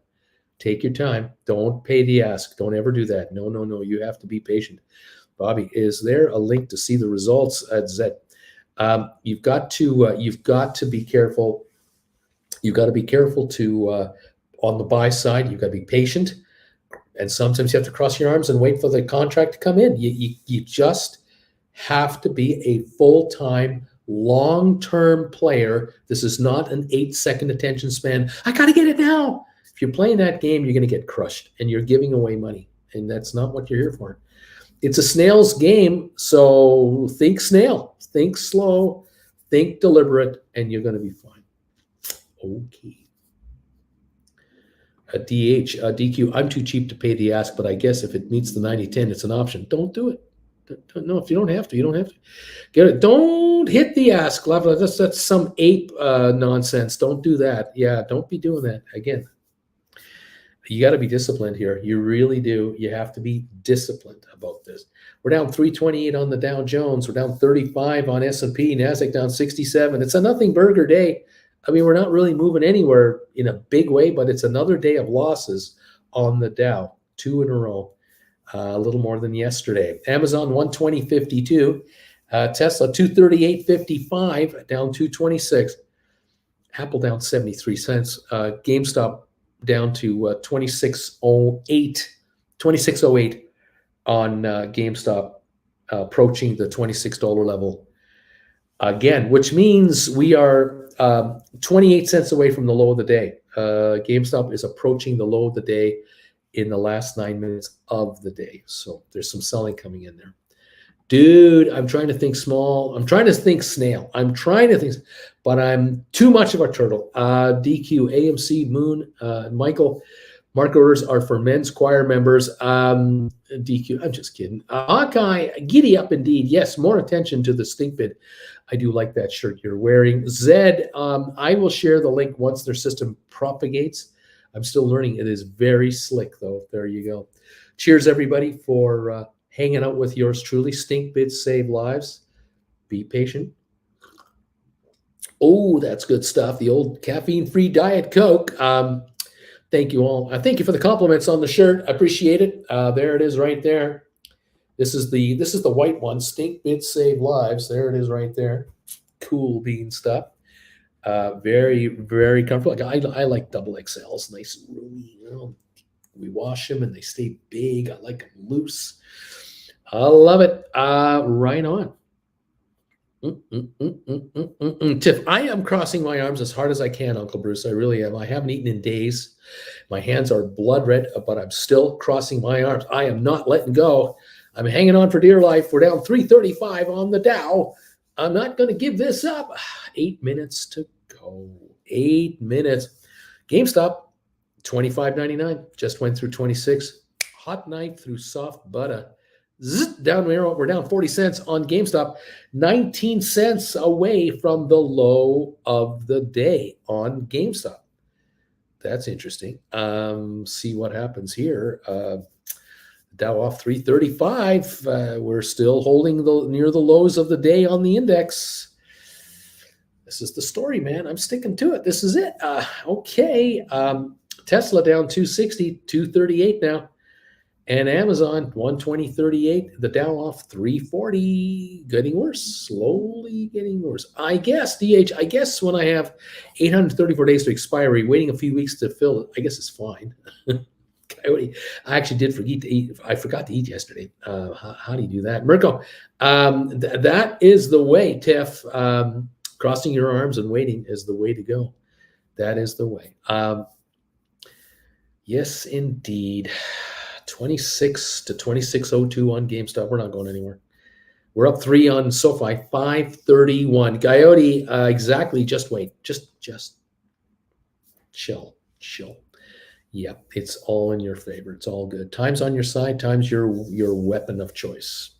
Take your time. Don't pay the ask. Don't ever do that. No. You have to be patient. Bobby, is there a link to see the results at Zed? You've got to be careful. You've got to be careful to on the buy side. You've got to be patient, and sometimes you have to cross your arms and wait for the contract to come in. You just have to be a full-time, long-term player. This is not an 8-second attention span. I got to get it now. If you're playing that game, you're going to get crushed, and you're giving away money, and that's not what you're here for. It's a snail's game, so think snail, think slow, think deliberate, and you're going to be fine. Okay. DQ, I'm too cheap to pay the ask, but I guess if it meets the 90-10, it's an option. Don't do it. No, if you don't have to, you don't have to. Get it. Don't hit the ask level. That's some ape nonsense. Don't do that. Yeah, don't be doing that. Again, you got to be disciplined here. You really do. You have to be disciplined about this. We're down 328 on the Dow Jones. We're down 35 on S&P. NASDAQ down 67. It's a nothing burger day. I mean, we're not really moving anywhere in a big way, but it's another day of losses on the Dow. 2 in a row. A little more than yesterday. Amazon 120.52. Tesla 238.55, down 226. Apple down 73 cents. GameStop down to 26.08 on GameStop, approaching the $26 level again, which means we are 28 cents away from the low of the day. GameStop is approaching the low of the day in the last 9 minutes of the day. So there's some selling coming in there. Dude, I'm trying to think small. I'm trying to think snail. I'm trying to think, but I'm too much of a turtle. DQ, AMC, Moon, Michael. Mark orders are for men's choir members. DQ, I'm just kidding. Hawkeye, giddy up indeed. Yes, more attention to the stink bid. I do like that shirt you're wearing. Zed, I will share the link once their system propagates. I'm still learning. It is very slick, though. There you go. Cheers, everybody, for hanging out with yours truly. Stink bids save lives. Be patient. Oh, that's good stuff. The old caffeine-free Diet Coke. Thank you all. Thank you for the compliments on the shirt. I appreciate it. There it is right there. This is the white one. Stink bids save lives. There it is right there. Cool bean stuff. Very, very comfortable. I like double XLs, nice and roomy. You know, we wash them and they stay big. I like them loose. I love it. Right on. Tiff, I am crossing my arms as hard as I can, Uncle Bruce. I really am. I haven't eaten in days. My hands are blood red, but I'm still crossing my arms. I am not letting go. I'm hanging on for dear life. We're down 335 on the Dow. I'm not going to give this up. 8 minutes to go. 8 minutes. GameStop, $25.99. Just went through 26. Hot knife through soft butter. Down there, we're down 40 cents on GameStop. 19 cents away from the low of the day on GameStop. That's interesting. See what happens here. Dow off 335. We're still holding near the lows of the day on the index. This is the story, man. I'm sticking to it. This is it. Okay. Tesla down 260, 238 now. And Amazon 120.38. The Dow off 340. Getting worse. Slowly getting worse. I guess, DH, I guess when I have 834 days to expiry, waiting a few weeks to fill it, I guess it's fine. Coyote, I actually did forget to eat. I forgot to eat yesterday. How do you do that? Mirko, that is the way, Tiff. Crossing your arms and waiting is the way to go. That is the way. Yes, indeed. 26 to 26.02 on GameStop. We're not going anywhere. We're up 3 on SoFi, 531. Coyote, exactly. Just wait. Just chill. Yeah, it's all in your favor. It's all good. Time's on your side. Time's your weapon of choice.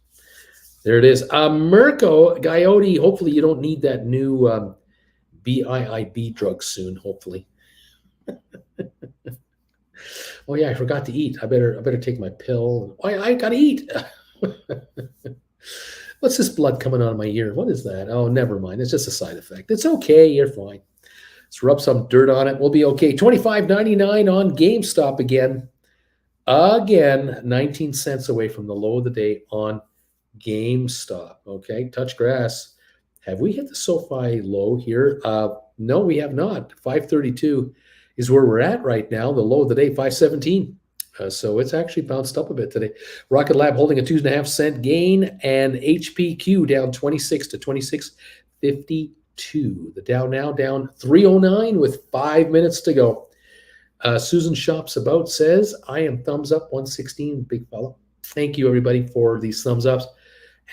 There it is. Mirko, Coyote, hopefully you don't need that new BIIB drug soon, hopefully. Oh yeah, I forgot to eat. I better take my pill. Oh, I gotta eat. What's this blood coming out of my ear? What is that? Oh, never mind. It's just a side effect. It's okay. You're fine. Let's rub some dirt on it. We'll be okay. $25.99 on GameStop again. Again, 19 cents away from the low of the day on GameStop. Okay, touch grass. Have we hit the SoFi low here? No, we have not. 532 is where we're at right now. The low of the day, 517. So it's actually bounced up a bit today. Rocket Lab holding a 2.5 cent gain, and HPQ down 26 to 26.52. The Dow now down 309 with 5 minutes to go. Susan Shops About says, I am thumbs up 116, big fella. Thank you, everybody, for these thumbs ups.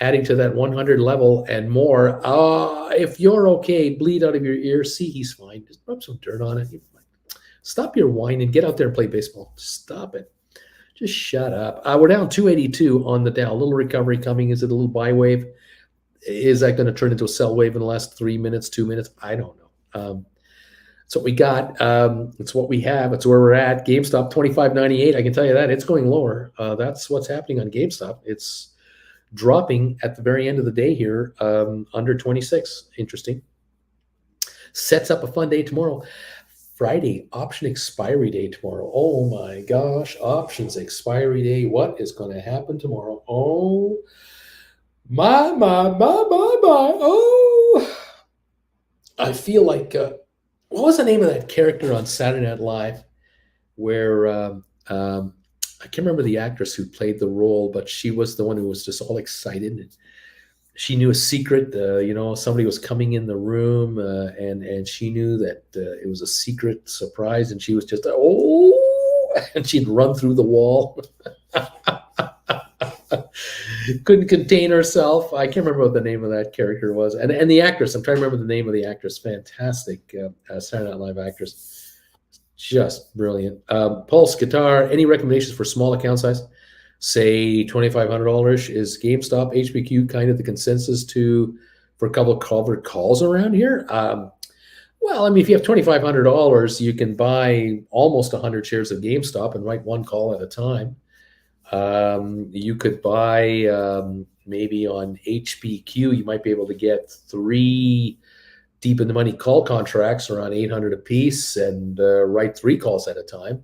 Adding to that 100 level and more. If you're okay, bleed out of your ear. See, he's fine. Just rub some dirt on it. You're fine. Stop your whine and get out there and play baseball. Stop it. Just shut up. We're down 282 on the Dow. A little recovery coming. Is it a little buy wave? Is that going to turn into a sell wave in the last 3 minutes, 2 minutes? I don't know. It's what we got. It's what we have. It's where we're at. GameStop 25.98. I can tell you that. It's going lower. That's what's happening on GameStop. It's dropping at the very end of the day here, under 26. Interesting. Sets up a fun day tomorrow. Friday, option expiry day tomorrow. Oh my gosh, options expiry day. What is going to happen tomorrow? Oh, my. Oh, I feel like, what was the name of that character on Saturday Night Live where, I can't remember the actress who played the role, but she was the one who was just all excited. she knew a secret. Somebody was coming in the room, and she knew that it was a secret surprise, and she was just and she'd run through the wall. Couldn't contain herself. I can't remember what the name of that character was, and the actress. I'm trying to remember the name of the actress. Fantastic Saturday Night Live actress, just brilliant. Pulse guitar. Any recommendations for small account size? Say $2,500 is GameStop, HPQ kind of the consensus for a couple of covered calls around here. Well, I mean, if you have $2,500, you can buy almost 100 shares of GameStop and write one call at a time. You could buy maybe on HPQ, you might be able to get 3 deep in the money call contracts around 800 a piece and write 3 calls at a time.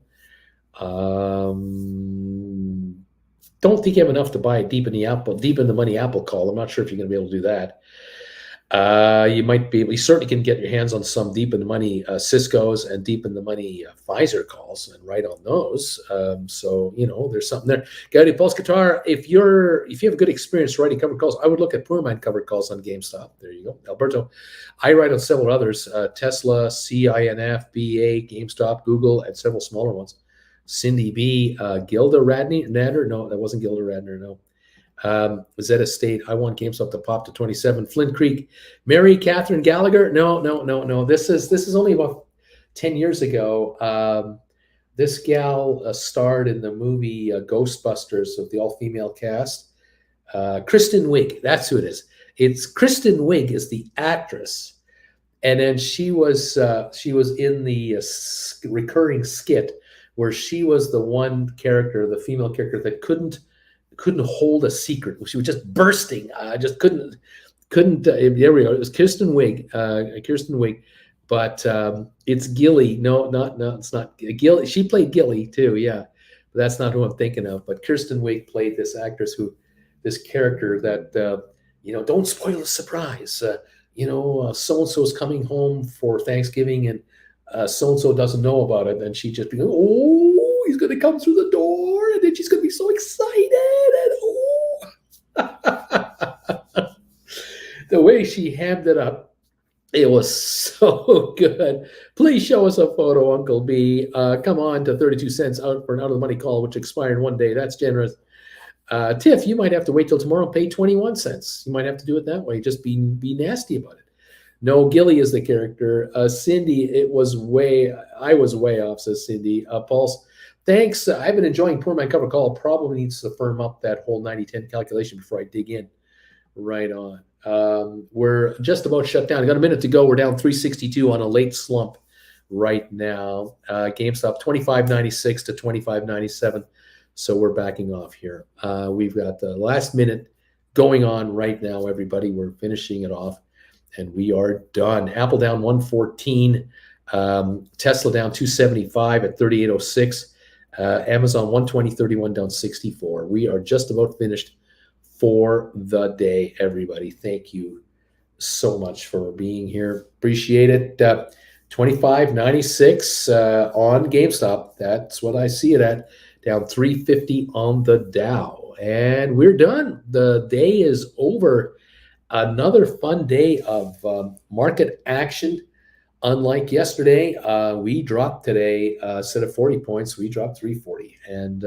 Don't think you have enough to buy a deep in the money Apple call. I'm not sure if you're going to be able to do that. You certainly can get your hands on some deep in the money Cisco's and deep in the money Pfizer calls and write on those. So there's something there. Gowdy Pulse Guitar. If you have a good experience writing covered calls, I would look at Poorman covered calls on GameStop. There you go, Alberto. I write on several others: Tesla, CINF, BA, GameStop, Google, and several smaller ones. Cindy B, Gilda Radner. No, that wasn't Gilda Radner. No. Zeta State, I want GameStop to pop to 27. Flint Creek, Mary Catherine Gallagher. No. This is only about 10 years ago. This gal starred in the movie Ghostbusters with the all-female cast. Kristen Wiig, that's who it is. It's Kristen Wiig is the actress, and then she was in the recurring skit where she was the one character, the female character that couldn't hold a secret. She was just bursting. Just couldn't. There we go. It was Kirsten Wiig, but it's Gilly. No, it's not Gilly. She played Gilly too. Yeah, but that's not who I'm thinking of. But Kirsten Wiig played this this character that don't spoil the surprise. So and so is coming home for Thanksgiving, and so and so doesn't know about it, and she just be he's going to come through the door, and then she's going to be so excited, and the way she hammed it up, it was so good. Please show us a photo, Uncle B. Come on to 32 cents out for an out of the money call, which expired one day. That's generous. Tiff, you might have to wait till tomorrow and pay 21 cents. You might have to do it that way. Just be nasty about it. No, Gilly is the character. Cindy, I was way off, says Cindy. Pulse, thanks. I've been enjoying Poor Man Cover Call. Probably needs to firm up that whole 90-10 calculation before I dig in. Right on. We're just about shut down. I got a minute to go. We're down 362 on a late slump right now. GameStop 25.96 to 25.97. So we're backing off here. We've got the last minute going on right now, everybody. We're finishing it off. And we are done. Apple down 114. Tesla down 275 at 3806. Amazon 120.31 down 64. We are just about finished for the day, everybody. Thank you so much for being here. Appreciate it. 25.96 on GameStop. That's what I see it at. Down 350 on the Dow. And we're done. The day is over. Another fun day of market action. Unlike yesterday, we dropped today, instead of 40 points, we dropped 340. And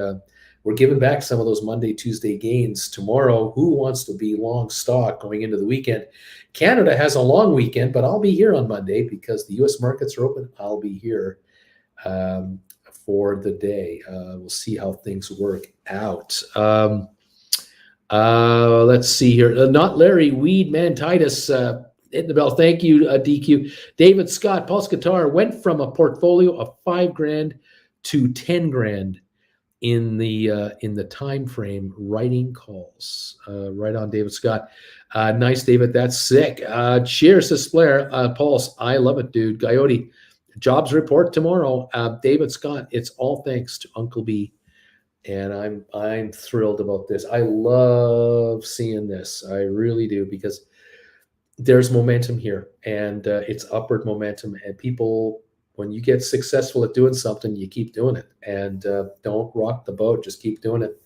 we're giving back some of those Monday, Tuesday gains. Tomorrow, who wants to be long stock going into the weekend? Canada has a long weekend, but I'll be here on Monday because the U.S. markets are open. I'll be here for the day. We'll see how things work out. Let's see here. Not Larry, Weed, Man, Titus, hitting the bell. Thank you, DQ. David Scott, Pulse Guitar went from a portfolio of $5,000 to $10,000 in the time frame writing calls. Right on, David Scott. Nice, David. That's sick. Cheers to Blair. Pulse, I love it, dude. Coyote, jobs report tomorrow. David Scott, it's all thanks to Uncle B. And I'm thrilled about this. I love seeing this. I really do, because there's momentum here, and it's upward momentum. And people, when you get successful at doing something, you keep doing it, and don't rock the boat. Just keep doing it.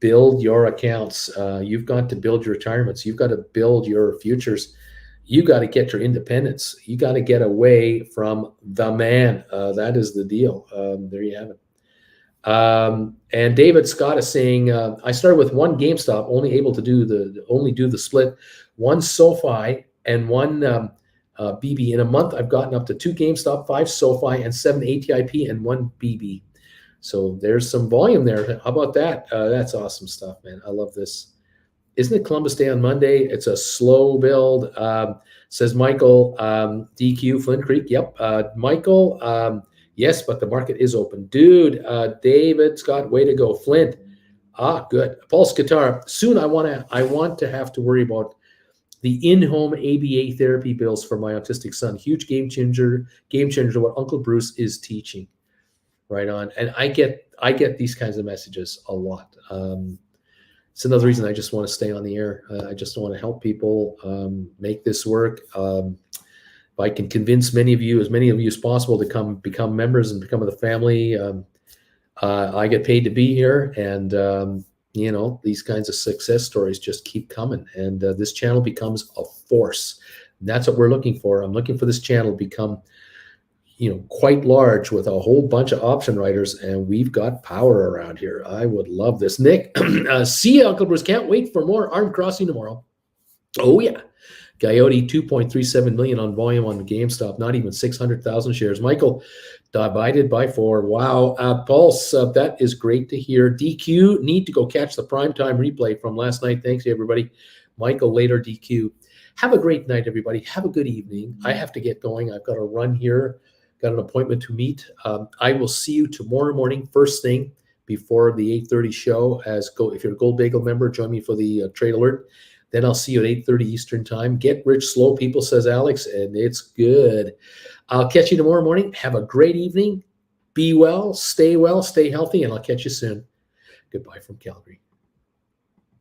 build your accounts. You've got to build your retirements. You've got to build your futures. You got to get your independence. You got to get away from the man. That is the deal. There you have it. And David Scott is saying, I started with one GameStop, only able to do the split, one SoFi and one BB. In a month, I've gotten up to 2 GameStop, 5 SoFi, and 7 ATIP, and 1 BB. So there's some volume there. How about that? That's awesome stuff, man. I love this. Isn't it Columbus Day on Monday? It's a slow build. Says Michael, DQ, Flint Creek. Yep. Michael, yes, but the market is open. Dude, David Scott, way to go. Flint. Good. Pulse Guitar. Soon I want to have to worry about the in-home ABA therapy bills for my autistic son. Huge game changer what Uncle Bruce is teaching. Right on. And I get these kinds of messages a lot. It's another reason I just want to stay on the air. I just want to help people make this work. If I can convince as many of you as possible to become members and become the family, I get paid to be here. And, these kinds of success stories just keep coming. And this channel becomes a force. And that's what we're looking for. I'm looking for this channel to become quite large with a whole bunch of option writers, and we've got power around here. I would love this. Nick, see you, Uncle Bruce. Can't wait for more Arm Crossing tomorrow. Oh, yeah. Coyote, 2.37 million on volume on GameStop, not even 600,000 shares. Michael, divided by 4. Wow. Pulse, that is great to hear. DQ, need to go catch the primetime replay from last night. Thanks, everybody. Michael, later, DQ. Have a great night, everybody. Have a good evening. I have to get going. I've got to run here. Got an appointment to meet. I will see you tomorrow morning, first thing, before the 8:30 show. If you're a Gold Bagel member, join me for the trade alert. Then I'll see you at 8:30 Eastern time. Get rich slow, people, says Alex, and it's good. I'll catch you tomorrow morning. Have a great evening. Be well, stay healthy, and I'll catch you soon. Goodbye from Calgary.